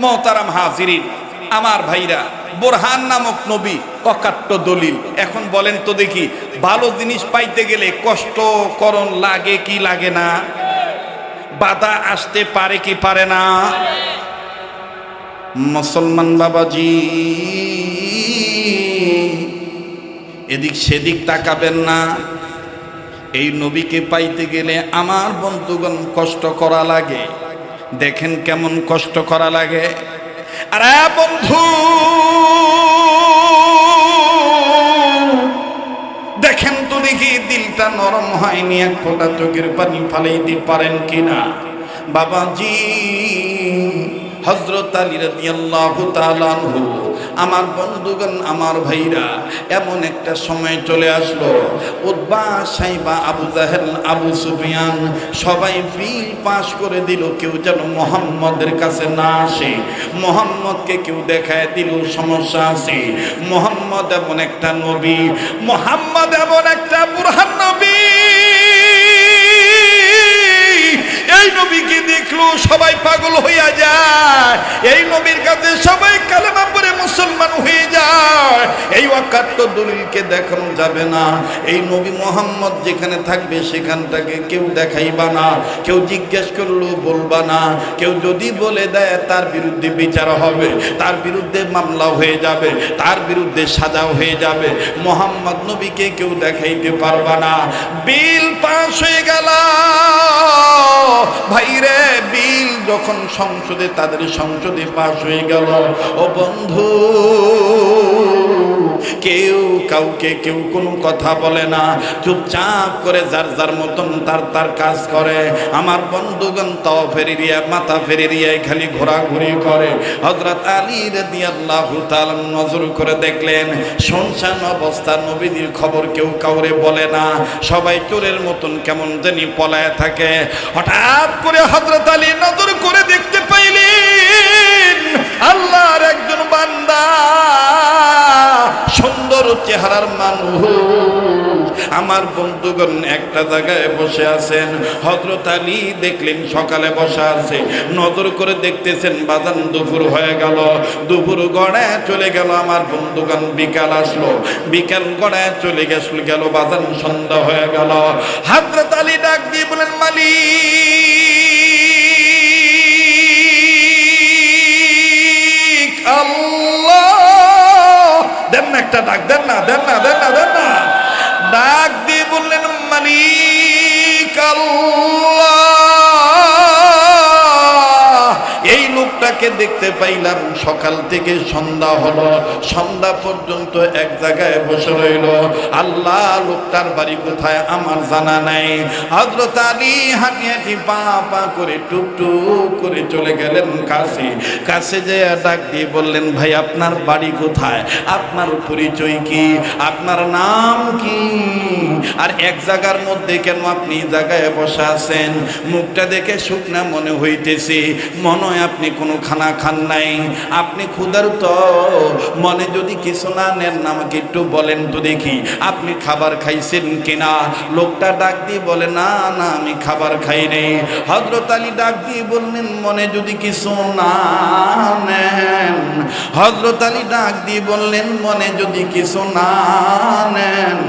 মোহতারাম হাজিরিন, আমার ভাইরা, বুরহান নামক নবী অকাট্য দলিল। এখন বলেন তো দেখি, ভালো জিনিস পাইতে গেলে কষ্টকরণ লাগে কি লাগে না? বাধা আসতে পারে কি পারে না? মুসলমান বাবাজি, এদিক সেদিক তাকাবেন না। এই নবীকে পাইতে গেলে আমার বন্ধুগণ কষ্ট করা লাগে। দেখেন কেমন কষ্ট করা লাগে। আরে বন্ধু, দেখেন তো দেখি দিলটা নরম হয়নি, এক ফোঁটা চোখের পানি ফালাইতে পারেন কিনা? বাবাজি, হযরত আলী রাদিয়াল্লাহু তাআলা আনহু, আমার বন্ধুগণ, আমার ভাইরা, এমন একটা সময় চলে আসলো, উতবা, সাইবা, আবু জাহেল, আবু সুফিয়ান সবাই বিল পাস করে দিল, কেউ যেন মুহাম্মদের কাছে না আসে। মুহাম্মদকে কেউ দেখায় দিল সমস্যা আছে। মুহাম্মদ এমন একটা নবী, মুহাম্মদ এমন একটা বুরহান নবী, এই নবীকে দেখলো সবাই পাগল হইয়া যায়, এই নবীর কাছে সবাই কালেমা পড়ে মুসলমান হয়ে যায়। এই অকাট্য দলিলকে দেখানো যাবে না। এই নবী মুহাম্মদ যেখানে থাকবে সেখানটাকে কেউ দেখাইবা না, কেউ জিজ্ঞেস করলেও বলবা না, কেউ যদি বলে দেয় তার বিরুদ্ধে বিচার হবে, তার বিরুদ্ধে মামলা হয়ে যাবে, তার বিরুদ্ধে সাজা হয়ে যাবে। মুহাম্মদ নবীকে কেউ দেখাইতে পারবা না। বিল পাস হয়ে গেল ভাইরে, বিল যখন সংসদে, তাদের সংসদে পাস হয়ে গেল, ও বন্ধু, কেউ কাউকে কেউ কোনো কথা বলে না, চুপচাপ করে যার যার মতন তার তার কাজ করে। আমার বন্ধুগণ তাও ফেরিয়া, মাথা ফেরিয়া খালি ঘোরাঘুরি করে। হযরত আলী রাদিয়াল্লাহু তাআলা নজর করে দেখলেন শুনশান অবস্থা, নবীর খবর কেউ কাউরে বলে না, সবাই চোরের মতন কেমন জানি পলায় থাকে। হঠাৎ করে হযরত আলী নজর করে দেখতে পাইলেন আল্লাহর একজন বান্দা, সুন্দর চেহারার মানুষ, আমার বন্ধুগণ একটা জায়গায় বসে আছেন। হযরত আলী দেখলেন সকালে বসা আছে, নজর করে দেখতেছেন বাজান দুপুর হয়ে গেল, দুপুর গড়ায় চলে গেল। আমার বন্ধুগণ বিকাল আসলো, বিকাল গড়ায় চলে গেল, বাজান সন্ধ্যা হয়ে গেল। হযরত আলী ডাক দিয়ে বলেন, মালিক আল্লাহ, দেন না একটা ডাক, দেন না, দেন না, দেন না, দেন না। ডাক দিয়ে বললেন, মালিক আল্লাহ, এই লোকটাকে দেখতে পাইলাম সকাল থেকে সন্ধ্যা হলো, সন্ধ্যা পর্যন্ত এক জায়গায় বসে রইল। আল্লাহ, লোকটার বাড়ি কোথায় আমার জানা নাই। হযরত আলী হাঁটি হাঁটি পা পা করে টুক টুক করে চলে গেলেন কাছে। কাছে যেয়ে ডাক দিয়ে বললেন, ভাই আপনার বাড়ি কোথায়, আপনার পরিচয় কি, আপনার নাম কি, আর এক জায়গার মধ্যে কেন আপনি জায়গায় বসে আছেন? মুখটা দেখে শুকনা মনে হইতেছে, মনে হয় আপনি কোনো খানা খান নাই, আপনি ক্ষুধার্ত। মনে যদি কিছু না নেন আমাকে একটু বলেন তো দেখি আপনি খাবার খাইছেন কিনা। লোকটা ডাক দিয়ে বলে, না না আমি খাবার খাই নাই। হযরত আলী ডাক দিয়ে বললেন, মনে যদি কিছু না নেন, হযরত আলী ডাক দিয়ে বললেন, মনে যদি কিছু না নেন,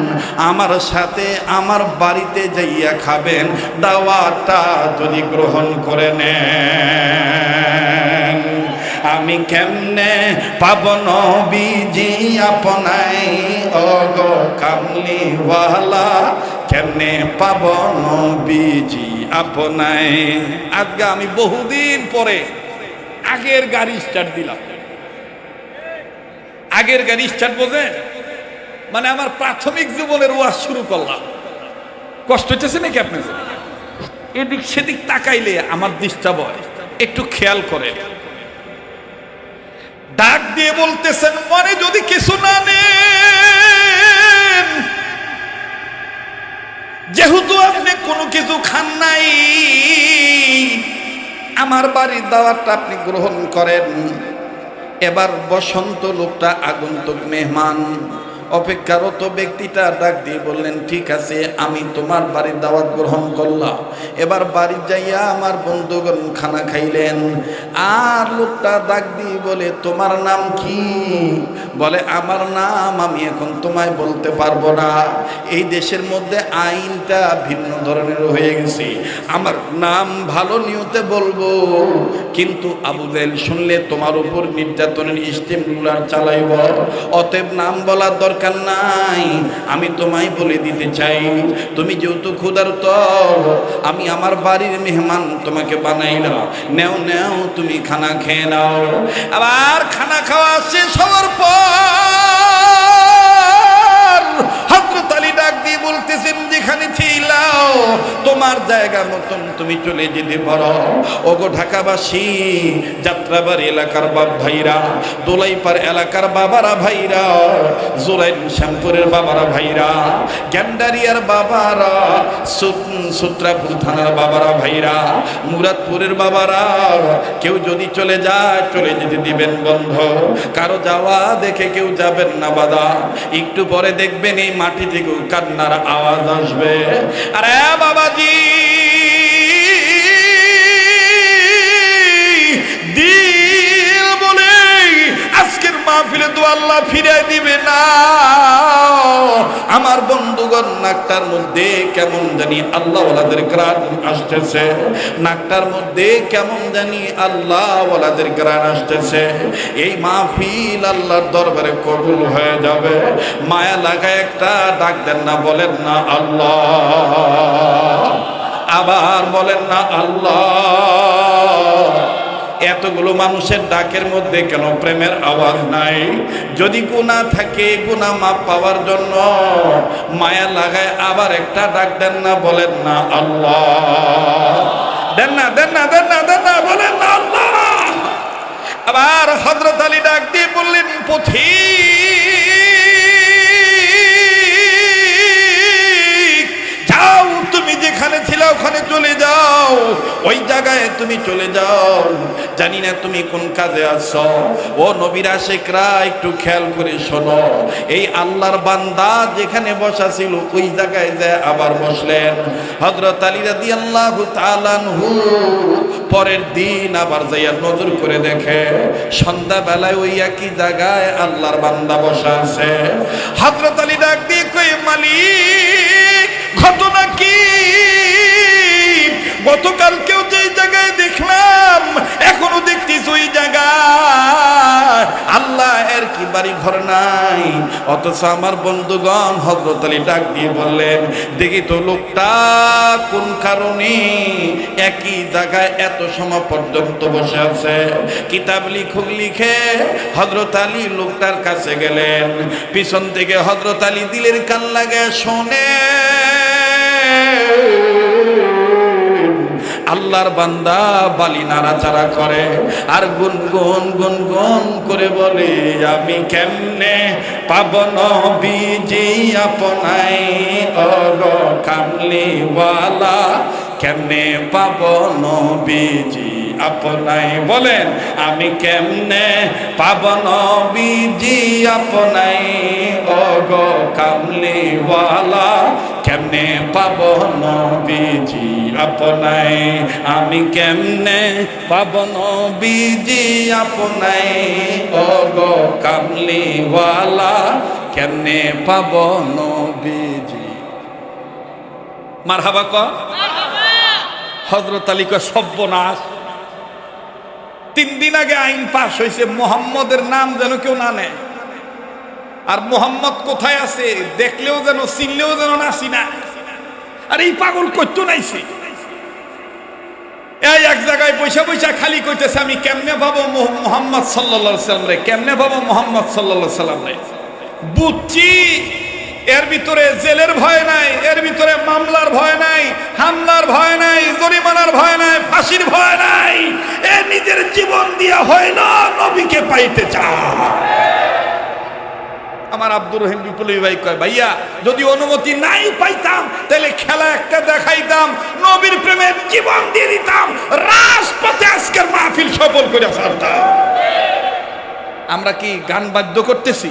আমার সাথে আমার বাড়িতে যাইয়া খাবেন, দাওয়াতটা যদি গ্রহণ করে নেন। আমি কেমনে পাব নবীজি আপনাই, ওগো কামলিওয়ালা, কেমনে পাব নবীজি আপনাই। আজকে আমি বহুদিন পরে আগের গাড়ি স্টার্ট দিলাম। আগের গাড়ি স্টার্ট বোঝেন, মানে আমার প্রাথমিক জীবনের ওয়াজ শুরু করলাম। কষ্ট হচ্ছে নাকি আপনার? এদিক সেদিক তাকাইলে আমার ডিস্টার্ব হয়, একটু খেয়াল করেন। ডাক দিয়ে বলতেছেন, মনে যদি কিছু না নেন, যেহেতু আপনি কোনো কিছু খান নাই, আমার বাড়ির দাওয়াতটা আপনি গ্রহণ করেন। এবার বসন্ত লোকটা আগন্তুক মেহমান, অপেক্ষারত ব্যক্তিটা ডাক দিয়ে বললেন, ঠিক আছে আমি তোমার বাড়ির দাওয়াত গ্রহণ করলাম। এবার বাড়ি যাইয়া আমার বন্ধুগণ খানা খাইলেন। আর লোকটা ডাক দিয়ে বলে, তোমার নাম কি? বলে, আমার নাম আমি এখন তোমায় বলতে পারবো না, এই দেশের মধ্যে আইনটা ভিন্ন ধরনের হয়ে গেছে, আমার নাম ভালো নিয়তে বলবো, কিন্তু আবু জাহেল শুনলে তোমার উপর নির্যাতনের স্টিমুলার চালাইব, অতএব নাম বলার দরকার নাই, আমি তোমায় বলে দিতে চাই, তুমি যেহেতু ক্ষুধার্ত, আমি আমার বাড়ির মেহমান তোমাকে বানাইলাম, নেও নেও তুমি খানা খেয়ে নাও। আবার খানা খাওয়া শেষ হওয়ার পর হযরত আলী ডাক দিয়ে বলতেছেন, যেখানে ছিলাও তোমার জায়গা মতন তুমি চলে যেতে পারো। ওগো ঢাকাবাসী, যাত্রাবাড়ি এলাকার বাপ ভাইরা, দোলাইপাড় এলাকার বাবারা ভাইরা, জোরাইন শ্যামপুরের বাবারা ভাইরা, গ্যান্ডারিয়ার বাবারা, সূত্রাপুর থানার বাবারা ভাইরা, মুরাদপুরের বাবারা, কেউ যদি চলে যায় চলে যেতে দিবেন বন্ধ, কারো যাওয়া দেখে কেউ যাবেন না বাদা। একটু পরে দেখবেন এই মাটি থেকে কান্নার আওয়াজ আসবে। আরে বাবাজি, দিল বলে আজকের মাহফিলে তো আল্লাহ ফিরে দিবে না। আমার বন্ধুগণ, নাকটার মধ্যে কেমন জানি আল্লাহ ওয়ালাদের গ্রাণ আসতেছে, নাকটার মধ্যে কেমন জানি আল্লাহ ওয়ালাদের গ্রাণ আসতেছে। এই মাহফিল আল্লাহর দরবারে কবুল হয়ে যাবে। মায়া লাগায় একটা ডাক দেন না, বলেন না আল্লাহ, আবার বলেন না আল্লাহ। এতগুলো মানুষের ডাকের মধ্যে কেন প্রেমের আওয়াজ নাই? যদি গুনাহ থাকে, গুনাহ মাপ পাওয়ার জন্য মায়া লাগায় আবার একটা ডাক দেন না, বলেন না আল্লাহ, দেন না, দেন না, দেন না, দেন না, বলেন না আল্লাহ। আবার হযরত আলী ডাক দিয়ে বললেন, পথিক যাও, তুমি যেখানে ছিলে ওখানে চলে যাও, যাও, ওই জায়গায় তুমি চলে যাও। জানি না তুমি কোন কাজে আছো। ও নবীর আশিকরা একটু খেয়াল করে শোনো, এই আল্লাহর বান্দা যেখানে বসা ছিল ওই জায়গায় যায় আবার বসলেন। হযরত আলী রাদিয়াল্লাহু তাআলা আনহু পরের দিন আবার যাইয়া নজর করে দেখে সন্ধ্যাবেলায় ওই একই জায়গায় আল্লাহর বান্দা বসা আছে। হযরত আলী ডাক দিয়ে কয়, মালিক ঘটনা কি? গতকালকেও যে জায়গায় দেখলাম এখনো দেখতেছি ওই জায়গায় আল্লাহ এর কি বাড়ি ঘর নাই, অথচ আমার বন্ধুগণ। হযরত আলী ডাক দিয়ে বললেন, দেখি তো লোকটা কোন কারণে একই জায়গায় এত সময় পর্যন্ত বসে আছে। কিতাব লিখুক লিখে হযরত আলী লোকটার কাছে গেলেন। পিছন থেকে হযরত আলী দিলের কান লাগে শোনে আল্লাহর বান্দা বালি নাড়াচাড়া করে আর গুনগুন গুনগুন করে বলে, আমি কেমনে পাব নবীজি আপনাই ওগো কামলিওয়ালা, কেমনে পাব নবীজি আপনাই। বলেন, আমি কেমনে পাব নবীজি আপনাই ওগো কামলিওয়ালা, কেমনে পাব নবীজি আপনাই। আমি কেমনে পাব নবীজি আপনাই ওগো কামলিওয়ালা, কেমনে পাব নবীজি। মারহাবা ক। হযরত আলী কয়, সর্বনাশ, 3 দিন আগে আইন পাশ হয়েছে মুহাম্মদের নাম যেন কেউ না নেয়। আর মুহাম্মদ কোথায় আছে দেখলেও যেন চিনলেও যেন না চিনা। আর এই পাগল করতো নাইছে, এই এক জায়গায় বৈশা বৈশা খালি কইতেছে, আমি কেমনে পাবো মুহাম্মদ সাল্লাল্লাহু আলাইহি সাল্লাম রে, কেমনে পাবো মুহাম্মদ সাল্লাল্লাহু আলাইহি সাল্লাম রে। বুঝছি এর ভিতরে জেলের ভয় নাই, এর ভিতরে মামলার ভয় নাই, হামলার ভয় নাই, জরিমানার ভয় নাই, ফাঁসির ভয় নাই। এ নিজের জীবন দিয়া হইল নবীকে পাইতে চায়। আমার আব্দুর রহিম বিপ্লবী ভাই কয়, ভাইয়া যদি অনুমতি নাই পাইতাম তাহলে খেলা একটা দেখাইতাম, নবীর প্রেমের জীবন দিয়ে দিতাম, রাজপথে আজকের মাহফিল সফল করে ছাড়তাম। আমরা কি গান বাদ্য করতেছি,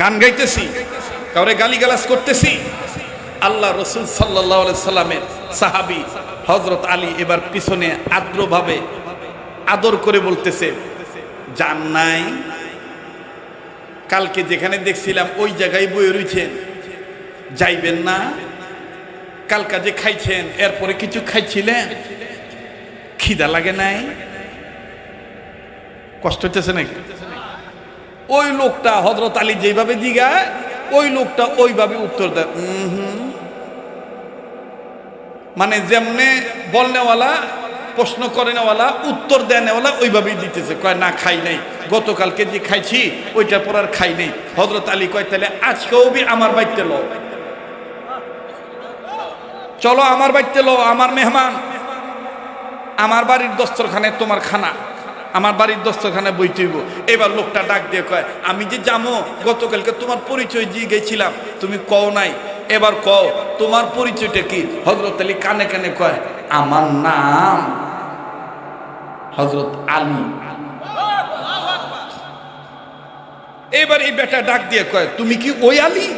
গান গাইতেছি, কাউরে গালিগালাজ করতেছি? আল্লাহ রসুল সাল্লাল্লাহু আলাইহি সাল্লামের সাহাবী হযরত আলী এবার পিছনে আদ্রভাবে আদর করে বলতেছে, জান নাই? কালকে যেখানে দেখছিলাম ওই জায়গায় বয়ে রইছেন, যাইবেন না? কালকা যে খাইছেন এরপরে কিছু খাইছিলেন, খিদা লাগে নাই? কষ্ট হইতেছে নাকি? ওই লোকটা হযরত আলী যেভাবে জিগায় ওই লোকটা ওইভাবে উত্তর দেয়, মানে যেমনে বলনেওয়ালা প্রশ্ন করে নেওয়ালা উত্তর দেয় নেওয়ালা ওইভাবেই দিতেছে। কয়, না খাই নাই, গতকালকে যে খাইছি ওইটার পর আর খাই নাই। হযরত আলী কয়, তাহলে আজকেও বি আমার বাড়িতে লো, চলো আমার বাড়িতে লো, আমার মেহমান, আমার বাড়ির দস্তরখানে তোমার খানা, আমার বাড়ির দস্তরখানে বইতেইব। এবার লোকটা ডাক দিয়ে কয়, আমি যে যাবো গতকালকে তোমার পরিচয় দিয়ে গেছিলাম, তুমি কও নাই, এবার কও তোমার পরিচয়টা কি? হযরত আলী কানে কানে কয়, আমার নাম হযরত আলী। এবার এই বেটা ডাক দিয়ে কয়, তুমি কি ওই আলী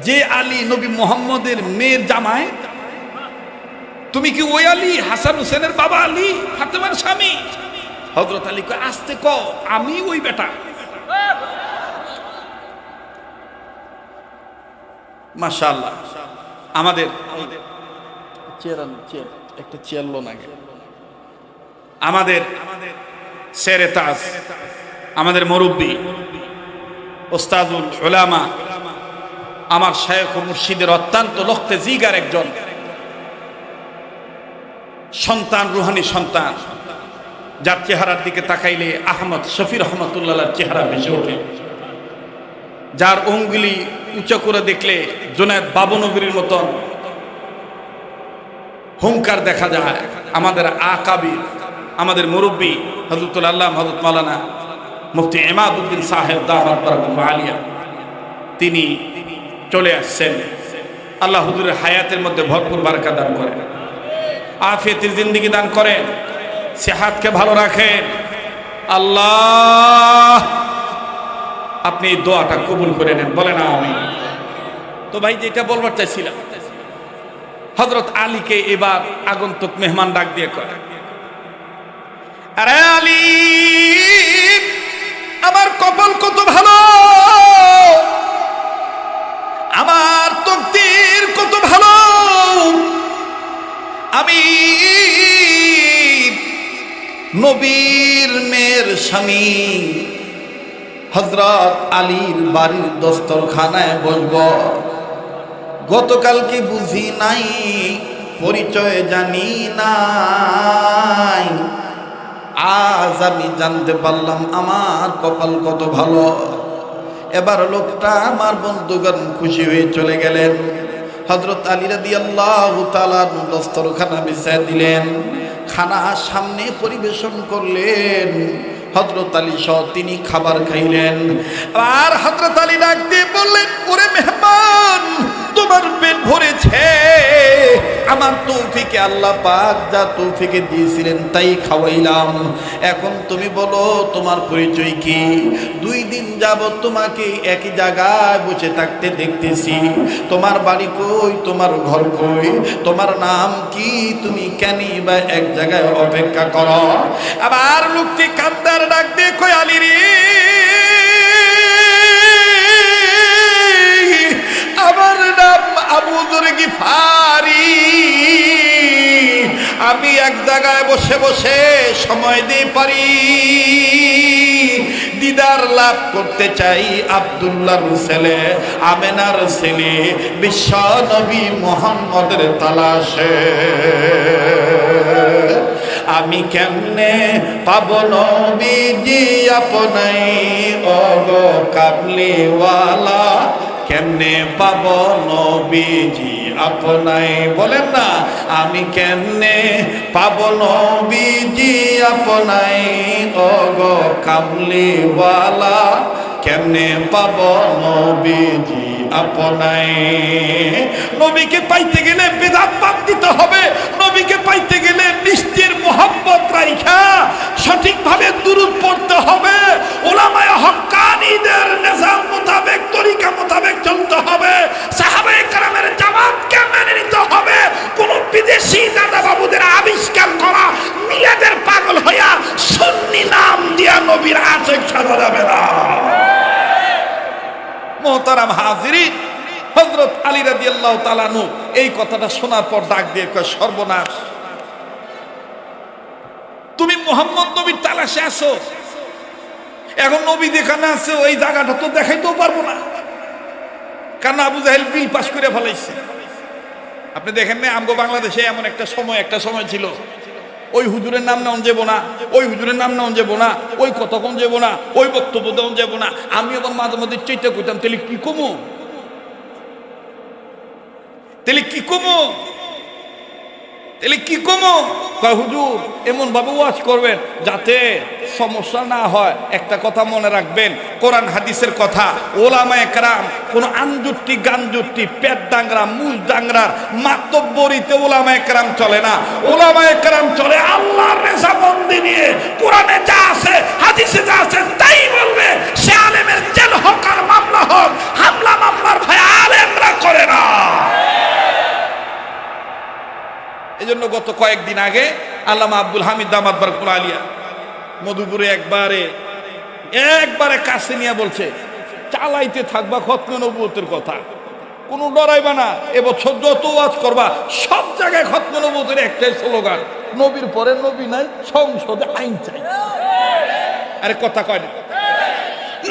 যে আলী নবী মুহাম্মদের মেয়ের জামাই? তুমি কি ওই আলী হাসান হোসেনের বাবা আলী, ফাতেমার স্বামী? হযরত আলী কয়, আস্তে কও, আমি ওই বেটা। মাশাআল্লাহ। আমাদের একটা চেয়ার লোন আগে, আমাদের শেরে তাজ, আমাদের মুরব্বী ওস্তাদুল উলামা, আমার শায়খ ও মুর্শিদের অত্যন্ত লখতে জিগার একজন সন্তান, রুহানি সন্তান, যার চেহারার দিকে তাকাইলে আহমদ শফি রহমতুল্লাহর চেহারা ভেসে ওঠে, যার অঙ্গুলি উঁচু করে দেখলে জুনায়েদ বাবনগরীর মতন হুঙ্কার দেখা যায়। আমাদের আকাবির, আমাদের মুরব্বী হযরতুল আল্লাহ হযরত মাওলানা মুফতি ইমাদউদ্দিন সাহেব দামাত বরকাতুহু আলিয়া, তিনি চলে আসছেন। আল্লাহ হুজুরের হায়াতের মধ্যে ভরপুর বারাকা দান করেন। আফিয়াতের জিন্দেগি দান করেন, সেহাতকে ভালো রাখেন। আল্লাহ আপনি এই দোয়াটা কবুল করে নেন, বলেন আমিন। তো ভাই যেটা বলবার চাইছিলাম, হযরত আলীকে এবার আগন্তুক মেহমান ডাক দিয়ে কয়, আরে আলী, আমার কপাল কত ভালো, আমার তকদীর কত ভালো, আমি নবীর মেয়ের স্বামী হযরত আলীর বাড়ির দস্তরখানায় বসব। গতকালকে বুঝি নাই, পরিচয় জানি নাই, আজ আমি জানতে পারলাম আমার কপাল কত ভালো। এবার লোকটা আমার বন্ধুগণ খুশি হয়ে চলে গেলেন। হযরত আলী রাদিয়াল্লাহু তাআলা দস্তরখানা বিছায় দিলেন, খানা সামনে পরিবেশন করলেন। হযরত আলী সহ তিনি খাবার খাইলেন। আর হযরত আলী ডাক দিয়ে বললেন, ওরে মেহমান, তোমার পেট ভরেছে, আমার তৌফিকে আল্লাহ পাক যা তৌফিকে দিয়েছিলেন তাই খাওয়াইলাম। এখন তুমি বলো তোমার পরিচয় কি? 2 দিন যাবত তোমাকে একই জায়গায় বসে থাকতে দেখতেছি, তোমার বাড়ি কই, তোমার ঘর কই, তোমার নাম কি, তুমি কেন বা এক জায়গায় অপেক্ষা করো? আবার লোকটি কান্দার ডাক দিয়ে কই, আলী রে, আমার নাম আবু যর গিফারি, আমি এক জায়গায় বসে বসে সময় দিয়ে পারি, দিদার লাভ করতে চাই আব্দুল্লাহর ছেলে, আমেনার ছেলে, বিশ্ব নবী মুহাম্মদের তালাশে। আমি কেমনে পাবো নবীজি আপনাই, ও গো কাবলিওয়ালা, কেমনে পাবো নবীজি আপনাই, বলেন না, আমি কেমনে পাবো নবীজি আপনাই, ও গো কামলিওয়ালা, কেমনে পাবো নবীজি আপনাই। নবীকে পাইতে গেলে বেদাত বাদ দিতে হবে, নবীকে পাইতে গেলে নিষ্ঠের মোহাব্বত রাইখা সঠিকভাবে দুরূদ পড়তে হবে, উলামায়ে হক্কানীদের নিজাম মোতাবেক, তরিকা মোতাবেক চলতে হবে, সাহাবায়ে কেরামের জামাতকে মেনে নিতে হবে। কোন বিদেশি দাদা বাবুদের আবিষ্কার করা মিলাদের পাগল হইয়া সুন্নি নাম দিয়া নবীর আশিক সাজা যাবে না। মোহতারাম হাজিরিন, হযরত আলী রাদিয়াল্লাহু তাআলা আনহু এই কথাটা শোনার পর ডাক দিয়ে কয়, সর্বনাশ, তুমি মুহাম্মদ নবীর তালাশে আসো, এখন নবী যেখানে আছে ওই জায়গাটা তো দেখাইতেও পারবো না, কারণ আবু জাহেল বিল পাস করে ফেলাইছে। আপনি দেখেন না, আমগো বাংলাদেশে এমন একটা সময় ছিল, ওই হুজুরের নাম নেওয়া যাব না, ওই হুজুরের নাম নেওয়া যাব না, ওই কতক্ষণ যাব না, ওই বক্তব্য দেওয়া যাব না। আমি এখন মাঝে মধ্যে চেষ্টা করতাম, তাহলে কি কমো, তাহলে কি কমো, তাহলে কি কমো? কয় হুজুর এমন ভাবে ওয়াজ করবেন যাতে সমস্যা না হয়। একটা কথা মনে রাখবেন, কোরআন হাদিসের কথা, ওলামায়ে কেরাম কোন আঞ্জুট্টি গাঞ্জুট্টি পেট ডাংরা মুজ ডাংরার মাতব্বরিতে ওলামায়ে কেরাম চলে না। ওলামায়ে কেরাম চলে আল্লাহর রেজামন্দি নিয়ে, কোরআনে যা আছে হাদিসে যা আছে তাই বলবে। সে আলেমের জেল হোক আর মামলা হোক, হামলা মামলার ভয় আলেমরা করে না। এজন্য গত কয়েকদিন আগে আল্লামা আব্দুল হামিদ দামাত বারকাতুহু আলিয়া মধুপুরে একবারে কাছে নিয়ে বলছে, চালাইতে থাকবা খতমে নবুয়তের কথা, কোনো ডরাইবা না। এবছর যত ওয়াজ করবা সব জায়গায় খতমে নবুয়তের একটাই স্লোগান, নবীর পরে নবী নাই, সংসদে আইন চাই। আরে কথা কয় না,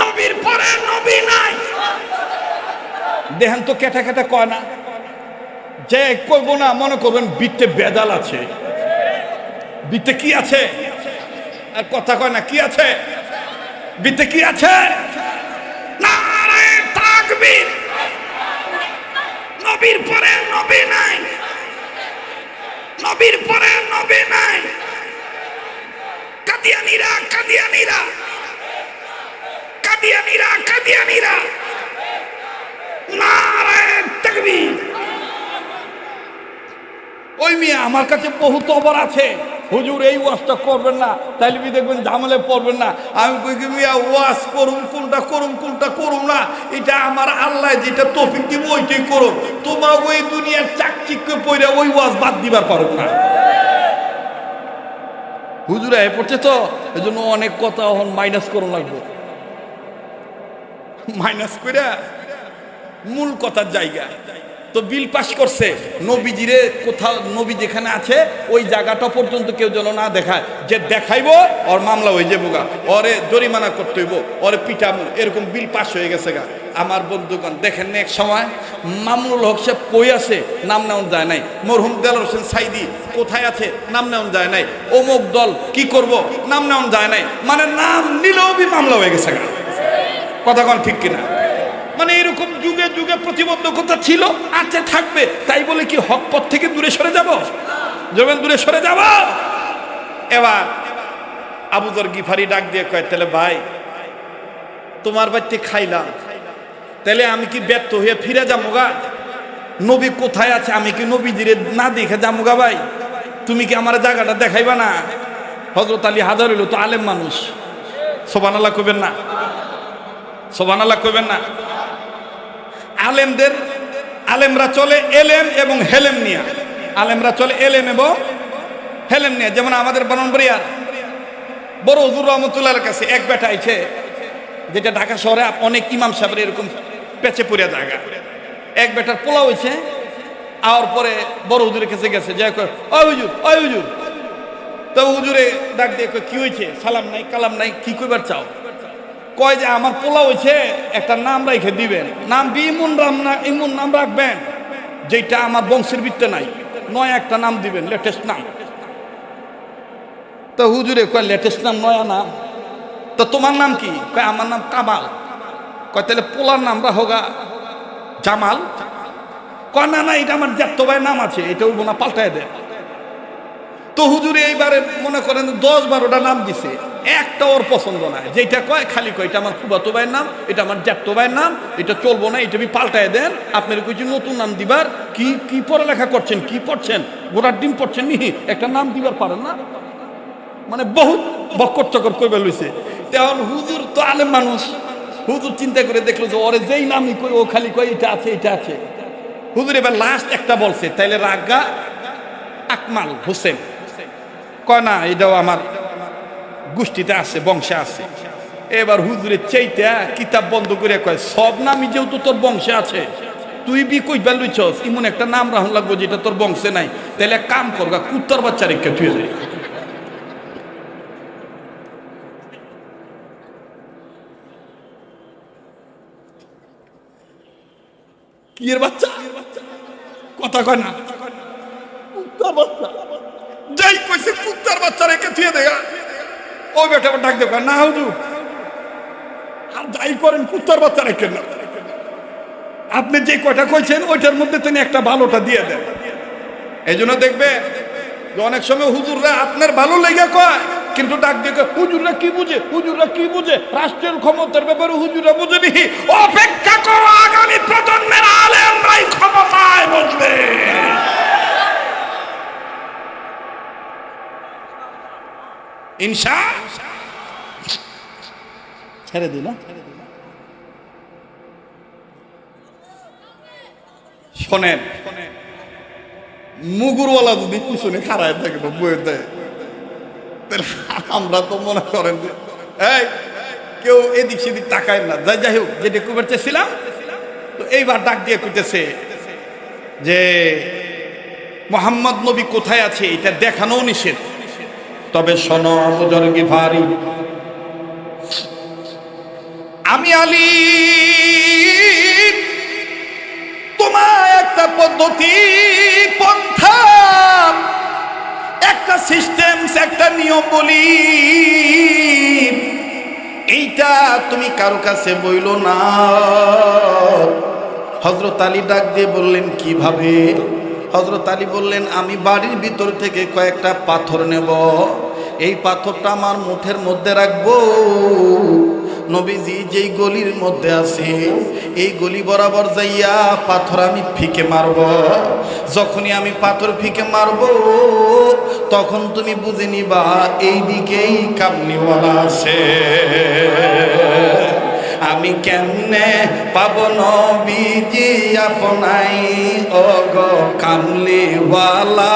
নবীর পরে নবী নাই, দেখেন তো কেটা কেটা কয় না, যে কইব না মনে করবেন বিতে বেদাল আছে, বিতে কি আছে, আর কথা কয় না কি আছে, বিতে কি আছে, নারে তাকবীর, নবীর পরে নবী নাই, নবীর পরে নবী নাই। কাদিয়ানীরা কাদিয়ানীরা কাদিয়ানীরা কাদিয়ানীরা, নারে তাকবীর। ওই মেয়ে আমার কাছে বহু তবর আছে, হুজুর এই ওয়াজটা করবেন না, তাইলে দেখবেন ঝামেলে পড়বেন না। আমি কই কি মিয়া ওয়াজ করুম কোনটা করুম না, এটা আমার আল্লাহ যেটা তৌফিক দিব ওইটাই করুম। তোমরা ওই দুনিয়ার চাকচিক্যে পড়ে ওই ওয়াজ বাদ দিবার পারো না। হুজুরা এ পড়ছে তো, এজন্য অনেক কথা এখন মাইনাস করুন লাগবে, মাইনাস করে মূল কথার জায়গা। তো বিল পাস করছে, নবীজিরে কোথাও নবী যেখানে আছে ওই জায়গাটা পর্যন্ত কেউ যেন না দেখায়, যে দেখাইবো ওর মামলা হয়ে যাবো গা, ওরে জরিমানা করতে হইব, ওরে পিটামু, এরকম বিল পাস হয়ে গেছে গা। আমার বন্ধুগণ দেখেন না, এক সময় মামুনুল হক সাহেব কই আছে নাম নেওয়া যায় নাই, মরহুম দেলোয়ার হোসেন সাইদি কোথায় আছে নাম নেওয়া যায় নাই, অমুক দল কি করব নাম নেওয়া যায় নাই, মানে নাম নিলেও মামলা হয়ে গেছে গা। কথা কোন ঠিক কিনা? মানে এরকম যুগে যুগে প্রতিবন্ধকতা ছিল, আছে, থাকবে। তাই বলে কি হক পথ থেকে দূরে সরে যাব? যখন দূরে সরে যাব, এবার আবু যর গিফারি ডাক দিয়ে কয়, তাহলে ভাই তোমার বাড়িতে খাইলাম, তাহলে আমি কি ব্যর্থ হয়ে ফিরে যাবো গা? নবী কোথায় আছে আমি কি নবীজিরে না দেখে যাবো গা? ভাই তুমি কি আমার জায়গাটা দেখাইবা না? হযরত আলী হাজার হইল তো আলেম মানুষ, সুবহানাল্লাহ কইবেন না? সুবহানাল্লাহ কইবেন না? আলেমরা চলে এলেম এবং হেলেম নিয়ে, আলেমরা চলে এলেম এবং হেলেম নিয়ে। যেমন আমাদের ব্রাহ্মণবাড়িয়ার বড় হুজুর রহমতুল্লাহর কাছে এক বেটা আইছে, যেটা ঢাকা শহরে অনেক ইমাম সাহেবের এরকম পেঁচে পড়িয়া জায়গা। এক বেটার পোলা হয়েছে, আর পরে বড় হুজুরের কাছে গেছে, যে ওই হুজুর, ওই হুজুর। তো হুজুরে ডাক দিয়ে কি হয়েছে? সালাম নাই কালাম নাই, কি কইবার চাও? কয় যে আমার পোলা হয়েছে, একটা নাম রেখে দিবেন, নাম ইমন নাম রাখবেন, যেটা আমার বংশের ভিত্তে নাই, নয় একটা নাম দিবেন, লেটেস্ট নাম। তো হুজুরে কয় লেটেস্ট নাম, নয়া নাম? তো তোমার নাম কি? কয় আমার নাম কামাল। কয় তাহলে পোলার নাম রাখোগা জামাল। কয় না না, এটা আমার জ্যাঠতো ভাইয়ের নাম আছে, এটা ওই বোনা পাল্টায় দেয়। তো হুজুরে এইবারে মনে করেন 10-12টা নাম দিছে, একটা ওর পছন্দ নাই, যেটা কয় খালি কয় এটা আমার ফুফাতো ভাইয়ের নাম, এটা আমার জ্যাঠতো ভাইয়ের নাম, এটা চলবো না, এটা আমি পাল্টায় দেন। আপনার কিছু নতুন নাম দিবার, কি পড়ালেখা করছেন, কি পড়ছেন, গোড়ার ডিম পড়ছেন নি, একটা নাম দিবার পারেন না? মানে বহুত বক্কর চক্কর করবে লইছে। তেমন হুজুর তো আলেম মানুষ, হুজুর চিন্তা করে দেখলো যে ওরে যেই নামই কই ও খালি কয় এটা আছে, এটা আছে। হুজুর এবার লাস্ট একটা বলছে, তাইলে রাগা আকমাল হোসেন। কয় না, এটাও আমার গোষ্ঠীতে আছে, বংশে আছে। এবার হুজুরের চাইতে কিতাব বন্ধ করে কয়, সব নামই যেহেতু তোর বংশে আছে, তুই বি কইবার লইছস, এমন একটা নাম রাখুন লাগবো যেটা তোর বংশে নাই, তাহলে কাম করবা, কুত্তার বাচ্চা রেখে তুই যাই। কি এর বাচ্চা? কথা কয় না, কুত্তার বাচ্চা। যাই কইছে কুত্তার বাচ্চা রেখে তুই দেয়া, ওই বেটা ডাক দেবে না হুজুর, আর যাই করেন কুত্তার বাচ্চা রেখে না, আপনি যে কয়টা কইছেন ওইটার মধ্যে তিনি একটা ভালোটা দিয়ে দেন। এই জন্য দেখবে যে অনেক সময় হুজুররা আপনার ভালো লেগে কয়, কিন্তু ডাক দিয়ে হুজুররা কি বুঝে, হুজুররা কি বুঝে, রাষ্ট্রের ক্ষমতার ব্যাপারে হুজুররা বুঝেনি। অপেক্ষা করো, আগামী প্রজন্মের আলেমরাই ক্ষমতায় বসবে। ইনশা ছেড়ে দিল। শোনেন, মুগুরওয়ালা যদি পিছনে খাড়ায় থাকে বইয়ে দেয়, তাহলে আমরা তো মনে করেন যে এই কেউ এদিক সেদিক তাকায় না। যাই হোক, যেটা কুবের চেয়েছিলাম, তো এইবার ডাক দিয়ে কইতেছে যে মুহাম্মদ নবী কোথায় আছে এটা দেখানো নিষেধ, তবে শোনো আবু যর গিফারি, আমি আলী তোমায় একটা পদ্ধতি, পন্থা, একটা সিস্টেম, একটা নিয়ম বলি, এইটা তুমি কারো কাছে বইলো না। হযরত আলী ডাক দিয়ে বললেন কিভাবে? হযরত আলী বললেন, আমি বাড়ির ভিতর থেকে কয়েকটা পাথর নেব, এই পাথরটা আমার মুঠের মধ্যে রাখবো, নবীজি যেই গলির মধ্যে আছে এই গলি বরাবর যাইয়া পাথর আমি ফিকে মারব। যখনই আমি পাথর ফিকে মারব তখন তুমি বুঝে নিবা এই দিকেই কামলিওয়ালা আছে। আমি কেমনে পাব নবীজি আপনাই ও গো কামলিওয়ালা,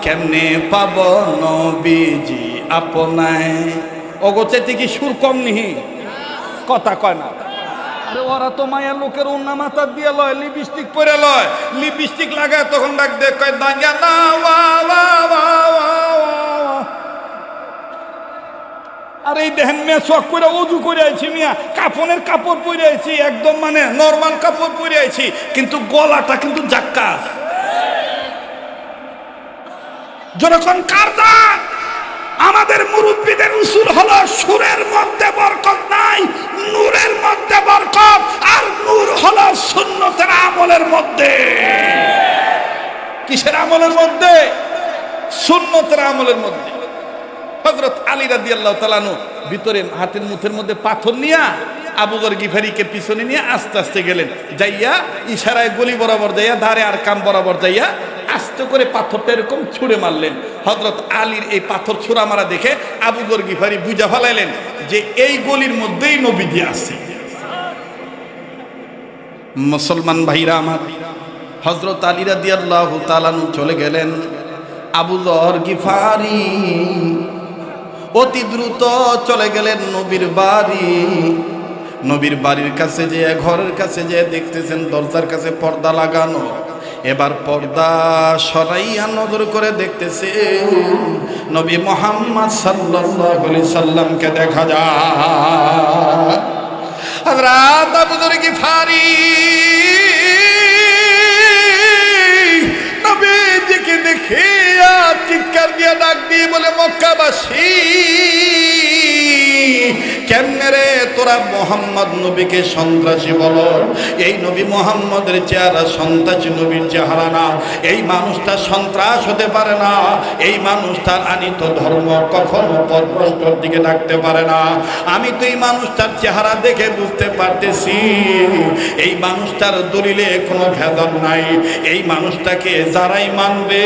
কেমনে পাব নবীজি আপনাই। ওগো চেতে কি সুর কম নিহি? কথা কয় না। আরে ওরা তো মায়া লোকের উন্না মাথা দিয়ে লয়, লিপস্টিক পরে লয়, লিপস্টিক লাগায় তখন ডাক দে কয় দাঙ্গা না ওয়া ওয়া ওয়া ওয়া। আর এই দেখেন মেয়ে শখ করে অজু করে আইছি মিয়া, কাপনের কাপড় পরে আইছি, একদম মানে নর্মাল কাপড় পরে আইছি, কিন্তু গলাটা কিন্তু জাক্কাস। যখন কারদা আমাদের মুরব্বীদের উসুল হলো সুরের মধ্যে বরকত নাই, নূরের মধ্যে বরকত, আর নূর হলো সুন্নতের আমলের মধ্যে। কিসের আমলের মধ্যে? সুন্নতের আমলের মধ্যে। হযরত আলী রাদিয়াল্লাহু তাআলা আনহু ভিতরে হাতের মুঠের মধ্যে পাথর নিয়া আবু যর গিফারিকে পিছনে নিয়ে আস্তে আস্তে গেলেন, যাইয়া ইশারায় গলি বরাবর যাইয়া ধারে আর কাম বরাবর যাইয়া আস্তে করে পাথরটা এরকম ছুঁড়ে মারলেন। হযরত আলীর এই পাথর ছোড়া মারা দেখে আবু যর গিফারি বুঝা ফেলাইলেন যে এই গলির মধ্যেই নবীজি আছে। মুসলমান ভাইরা আমার, হযরত আলী রাদিয়াল্লাহু তাআলা আনহু চলে গেলেন। আবু যর গিফারি অতি দ্রুত চলে গেলেন নবীর বাড়ি। নবীর বাড়ির কাছে যে ঘরের কাছে যে দেখতেছেন দরজার কাছে পর্দা লাগানো। এবার পর্দা সরাইয়া নজর করে দেখতেছে নবী মুহাম্মদ সাল্লাল্লাহু আলাইহি সাল্লামকে দেখা যায়। হযরত আবু যর গিফারি নবীজিকে দেখিয়া চিৎকার দিয়া ডাক দিয়ে বলে, মক্কাবাসী কেমনে রে তোরা মোহাম্মদ নবীকে সন্ত্রাসী বলো? এই নবী মোহাম্মদের চেহারা সন্ত্রাসী নবীর চেহারা না। এই মানুষটা সন্ত্রাস হতে পারে না। এই মানুষটার আনিত ধর্ম কখনো পরভ্রষ্টর দিকে ডাকতে পারে না। আমি তো এই মানুষটার চেহারা দেখে বুঝতে পারতেছি এই মানুষটার দলিলে কোনো ভেদাল নাই। এই মানুষটাকে যারাই মানবে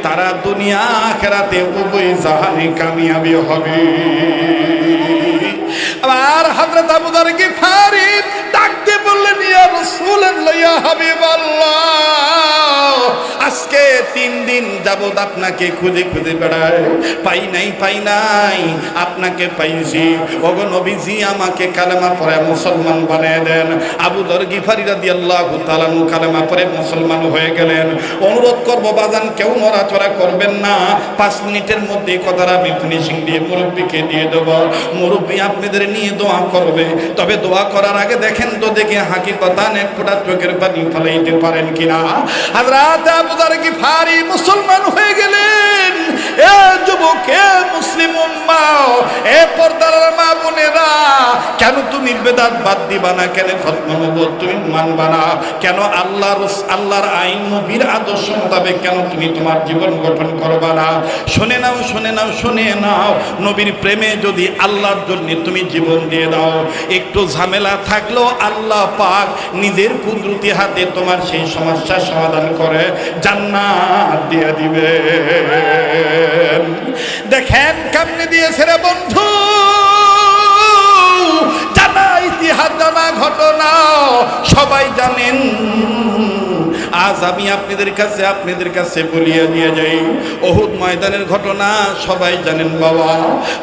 তারা দুনিয়া আখিরাতে উভয় জাহানে কামিয়াবি হবে। আবার হযরত আবু যর গিফারি ডাকতে বললেন, ইয়া রাসূলুল্লাহ, ইয়া হাবিবাল্লাহ, আজকে 3 দিন যাবত আপনাকে খুঁজে খুঁজে বেড়াই, পাই নাই, আপনাকে পাইছি। ওগো নবীজি, আমাকে কালেমা পড়ে মুসলমান বানিয়ে দেন। আবু যর গিফারি রাদিয়াল্লাহু তাআলা কালেমা পড়ে মুসলমান হয়ে গেলেন। অনুরোধ করব বাজান, কেউ নড়াচড়া করবেন না। 5 মিনিটের মধ্যে কথাটা আমি ফিনিশিং দিয়ে মুরব্বীকে দিয়ে দেব। মুরব্বী আপনাদের নিয়ে দোয়া করবে। তবে দোয়া করার আগে দেখেন তো দেখে হাকিকতান এক ফোঁটা চোখের পানি ফেলাইতে পারেন কিনা। হযরত আবু যর গিফারি মুসলমান হয়ে গেলেন। এ যুবক, এ মুসলিম উম্মাহ, এ পর্দার মা বোনেরা, কেন তুমি বেদাত বাদ দিবা না? কেন খতম নবুয়ত তুমি মানবা না? কেন আল্লাহর আইন নবীর আদর্শ মোতাবেক কেন তুমি তোমার জীবন গঠন করবা না? শুনে নাও, শুনে নাও, শুনে নাও। নবীর প্রেমে যদি আল্লাহর জন্য তুমি জীবন দিয়ে দাও, একটু ঝামেলা থাকলেও আল্লাহ পাক নিজের কুদরতি হাতে তোমার সেই সমস্যার সমাধান করে জান্নাত দিয়ে দিবে। দেখেন কেমনে দিয়েছে রে বন্ধু, জানা ইতিহাস, জানা ঘটনা, সবাই জানেন। আজ আমি আপনাদের কাছে বলিয়ে দিয়ে যাই, উহুদ ময়দানের ঘটনা সবাই জানেন বাবা।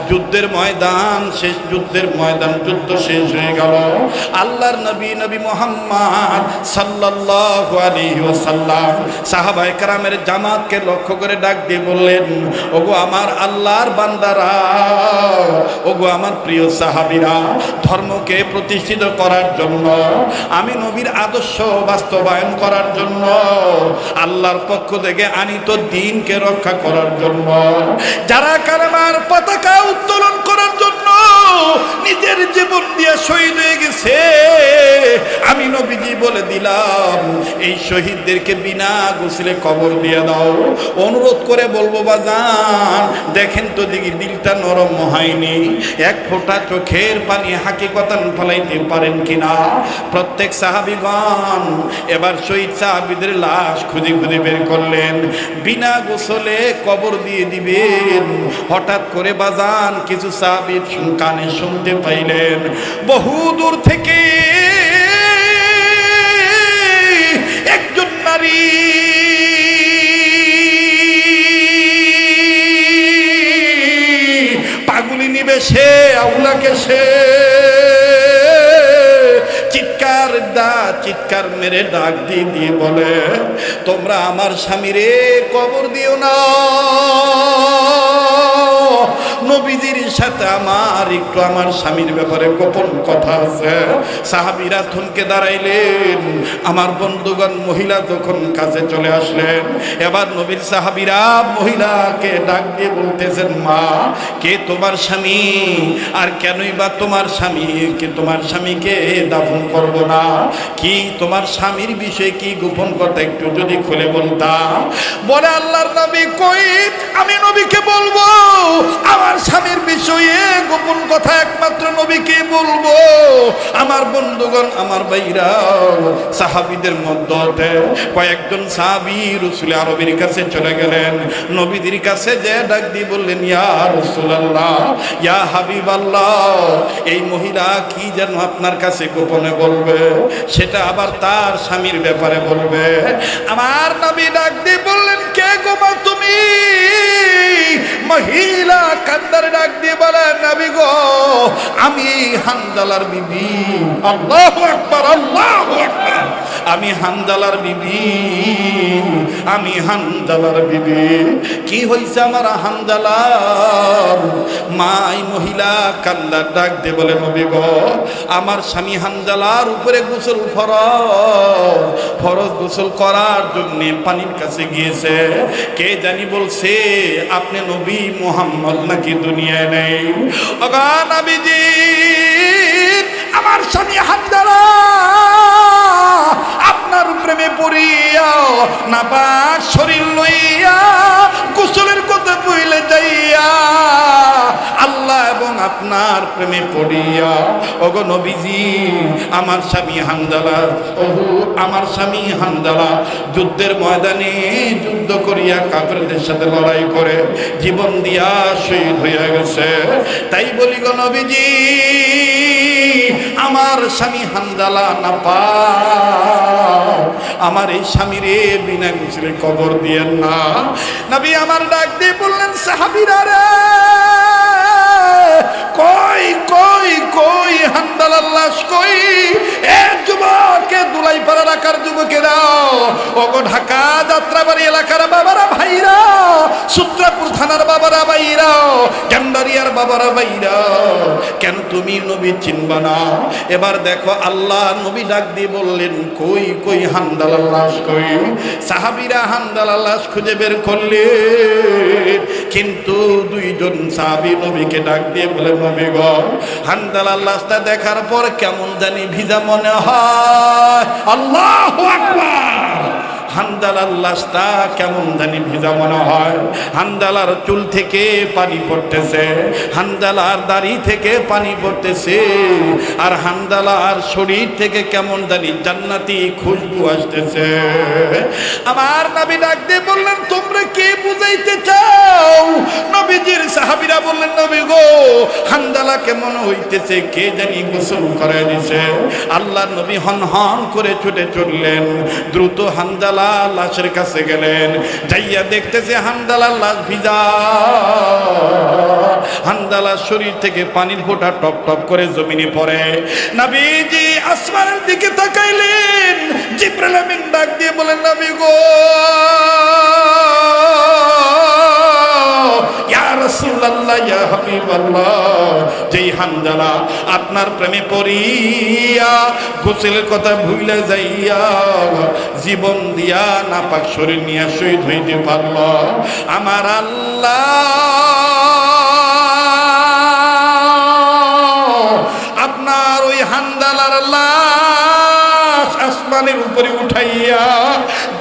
যুদ্ধের ময়দান শেষ, যুদ্ধ শেষ হয়ে গেল। আল্লাহর নবী মুহাম্মদ সাল্লাল্লাহু আলাইহি ওয়াসাল্লাম সাহাবায়ে কেরামের জামাতকে লক্ষ্য করে ডাক দিয়ে বললেন, ওগো আমার আল্লাহর বান্দারা, ওগো আমার প্রিয় সাহাবীরা, ধর্মকে প্রতিষ্ঠিত করার জন্য, আমি নবীর আদর্শ বাস্তবায়ন করার জন্য, আল্লাহর পক্ষ থেকে আনিত দ্বীনকে রক্ষা করার জন্য, যারা কালেমার পতাকা উত্তোলন করার জন্য নিজের জীবন দিয়ে শহীদ হয়ে গেছে, আমি নবীজি বলে দিলাম এই শহীদদেরকে বিনা গোসলে কবর দিয়ে দাও। অনুরোধ করে বলবো বাজান দেখেন তো দেখি দিলটা নরম হয়নি, এক ফোঁটা চোখের পানি হাকিকতান ফলাইতে পারেন কিনা। প্রত্যেক সাহাবীগণ এবার শহীদ সাহাবীদের লাশ খুঁজে খুঁজে বের করলেন, বিনা গোসলে কবর দিয়ে দিবেন। হঠাৎ করে বাজান কিছু সাহাবী কানে শুনতে পাইলেন বহু দূর থেকে একজন নারী পাগলি নিবে সে আউলাকে সে চিৎকার মেরে ডাক দিয়ে বলে তোমরা আমার স্বামীরে কবর দিও না, নবীজির সাথে আমার একটু আমার স্বামীর ব্যাপারে গোপন কথা আছে। সাহাবীরা থমকে দাঁড়াইলেন। আমার বন্ধুগণ মহিলা যখন কাছে চলে আসলেন, এবার নবীর সাহাবীরা মহিলাকে ডাক দিয়ে বলতেছেন মা কে তোমার স্বামী, আর কেনই বা তোমার স্বামীকে দাফন করব না, কি তোমার স্বামীর বিষয়ে কি গোপন কথা একটু যদি খুলে বলতাম। বলে আল্লাহর নবী কই আমি নবীকে বলবো, আমার স্বামীর বিষয়ে গোপন কথা একমাত্র নবীকে বলবো। আমার বন্ধুগণ আমার ভাইরা সাহাবীদের মধ্যে কয়েকজন সাহাবী রাসূল আরবীর কাছে চলে গেলেন, নবীদের কাছে যে ডাক দিয়ে বললেন ইয়া রাসূলুল্লাহ ইয়া হাবিবাল্লাহ, এই মহিলা কি যেন আপনার কাছে গোপনে বলবে, সেটা আবার তার স্বামীর ব্যাপারে বলবে। আমার নবী ডাক দিয়ে বললেন কে গো মা তুমি? মহিলা কান্দারে ডাক দিয়ে বলে নবী গো আমি হানজালার বিবি। আল্লাহু আকবার আল্লাহু আকবার। আমি হানজালার বিবি। কি হইছে আমার হানজালার? মাই মহিলা কান্দার ডাক দিয়ে বলে নবী গো আমার স্বামী হানজালার উপরে গোসল ফরজ গোসল করার জন্য পানির কাছে গিয়েছে, কে জানি বলছে আপনি নবী মুহাম্মদ নাকি দুনিয়ায় নেই। ওগো নবীজি আমার স্বামী হানজালা আপনার প্রেমে পড়িয়া নাপাক শরীর লইয়া গোসলের কথা বইলে যাইয়া আল্লাহ এবং আপনার প্রেমে পড়িয়া ওগো নবীজি আমার স্বামী হানজালা যুদ্ধের ময়দানে যুদ্ধ করিয়া কাফেরদের সাথে লড়াই করে জীবন দিয়া শহীদ হইয়া গেছে। তাই বলি গো নবীজি আমার স্বামী হানজালা নাপাক, আমার এই স্বামীরে বিনা গোসলে কবর দিয়েন না। নবী আমার ডাক দিয়ে বললেন সাহাবীরা রে কই কই কই হানজালার লাশ কই? এ যুবক দুলাইপাড়া এলাকার যুবকেরা, ওগো ঢাকা যাত্রাবাড়ি এলাকার বাবারা ভাইরা, সূত্রাপুর থানার বাবারা ভাইরা, ক্যান্ডারিয়ার বাবারা ভাইরা, কেন তুমি নবী চিনবা না? এবার দেখো আল্লাহ নবী ডাক দিয়ে বললেন কই কই হানজালার লাশ কই? সাহাবীরা হানজালার লাশ খুঁজে বের করলেন, কিন্তু দুইজন সাহাবী নবীকে ডাক দিয়ে বলে নবী গো হানজালার লাশটা দেখার পর কেমন জানি ভিজা মনে হয়। আল্লাহু আকবার। হানজালার লাশটা কেমন জানি ভিজা মনে হয়। হানজালার চুল থেকে পানি পড়তেছে, হানজালার দাড়ি থেকে পানি পড়তেছে, আর হানজালার শরীর থেকে কেমন জানি জান্নাতি খুশবু আসতেছে। আমার নবী ডাক দিয়ে বললেন তোমরা কে বুঝাইতে চাও? নবীজির সাহাবীরা বললেন নবী গো হানজালা কেমন হইতেছে কে জানি গোসল করে দিছে। আল্লাহর নবী হন হন করে ছুটে চললেন, দ্রুত হানজালা লাশের কাছে গেলেন, যাইয়া দেখতেছে হানজালার লাশ ভিজা, হানজালার শরীর থেকে পানির ফোঁটা টপ টপ করে জমিনে পড়ে। নবীজি আসমানের দিকে তাকাইলেন, জিবরাইল আমিন ডাক দিয়ে বলেন নবী গো ইয়া রাসূলুল্লাহ ইয়া হাবিবাল্লাহ, যেই হানজালা আপনার প্রেমে পড়িয়া গোসলের কথা ভুলে যাইয়া জীবন দিয়া নাপাক শরীর নিয়ে শহীদ হইতে পারল, আমার আল্লাহ আপনার ওই হানজালার লাশ আসমানের উপরে উঠাইয়া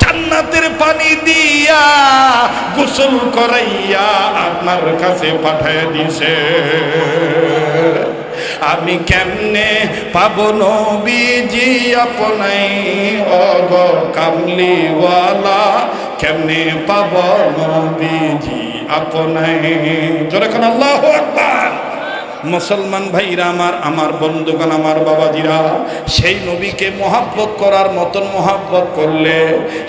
জান্নাতের পানি দিয়া গোসল করাইয়া আপনার কাছে পাঠায় দিছে। আমি কেমনে পাবো নবীজি আপনাই অগ কামলিওয়ালা, কেমনে পাবো নবীজি আপনাই। জোরে কোন আল্লাহু আকবার। মুসলমান ভাইরা আমার, আমার বন্ধুগণ, আমার বাবাজিরা, সেই নবীকে মহাব্বত করার মতন মহাব্বত করলে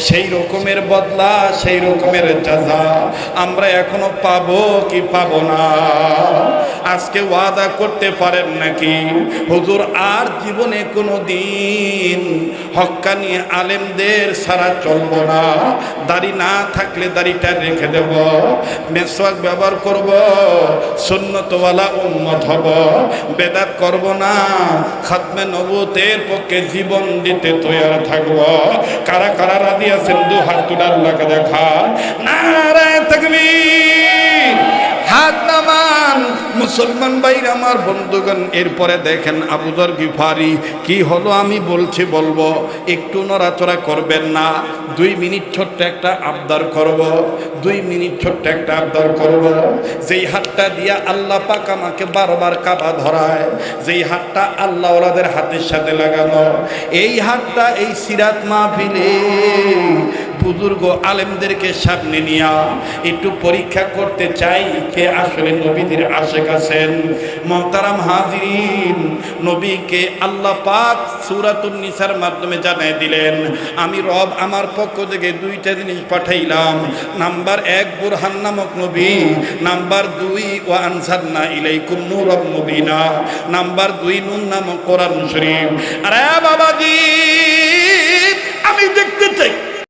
সেই রকমের বদলা, সেই রকমের জাযা আমরা এখনো পাবো কি পাবো না? আজকে ওয়াদা করতে পারেন নাকি হুজুর আর জীবনে কোনো দিন হক্কানি আলেমদের ছাড়া চলবো না, দাড়ি না থাকলে দাড়িটা রেখে দেব, মেসওয়াক ব্যবহার করব, সুন্নতওয়ালা উম্মত হব, বেদাত করব না, খাতমে নবুতের পক্ষে জীবন দিতে তৈরি থাকব? কারা কারা রাজি আছেন? দু হাত তুলে আল্লাহকে দেখা। নারায়ে তাকবীর, হাত নামান। মুসলমান ভাইরা আমার, বন্ধুগণ, এরপরে দেখেন আবু যর গিফারি কি হলো আমি বলছি বলবো, একটু নড়াচড়া করবেন না। 2 মিনিট ছোট্ট একটা আবদার করব, 2 মিনিট ছোট্ট একটা আবদার করব। যেই হাতটা দিয়া আল্লাহ পাক আমাকে বারবার কাবা ধরায়, যেই হাতটা আল্লাহ ওলাদের হাতের সাথে লাগানো, এই হাতটা এই সিরাত মাহফিলে বুজুর্গ আলেমদেরকে সামনে নিয়া একটু পরীক্ষা করতে চাই কে আসলে নবীদের আশিক আছেন। মুহতারাম হাজিরিন, নবীকে আল্লাহ পাক সূরাতুন নিসার মাধ্যমে জানাই দিলেন, আমি রব আমার পক্ষ থেকে 2টা জিনিস পাঠাইলাম। নাম্বার 1 বুরহান নামক নবী, নাম্বার 2 ওয়া আনসালনা ইলাইকুম নূরাম মুবিনা, নাম্বার 2 নূর নামক কোরআন শরীফ। আরে বাবাজি,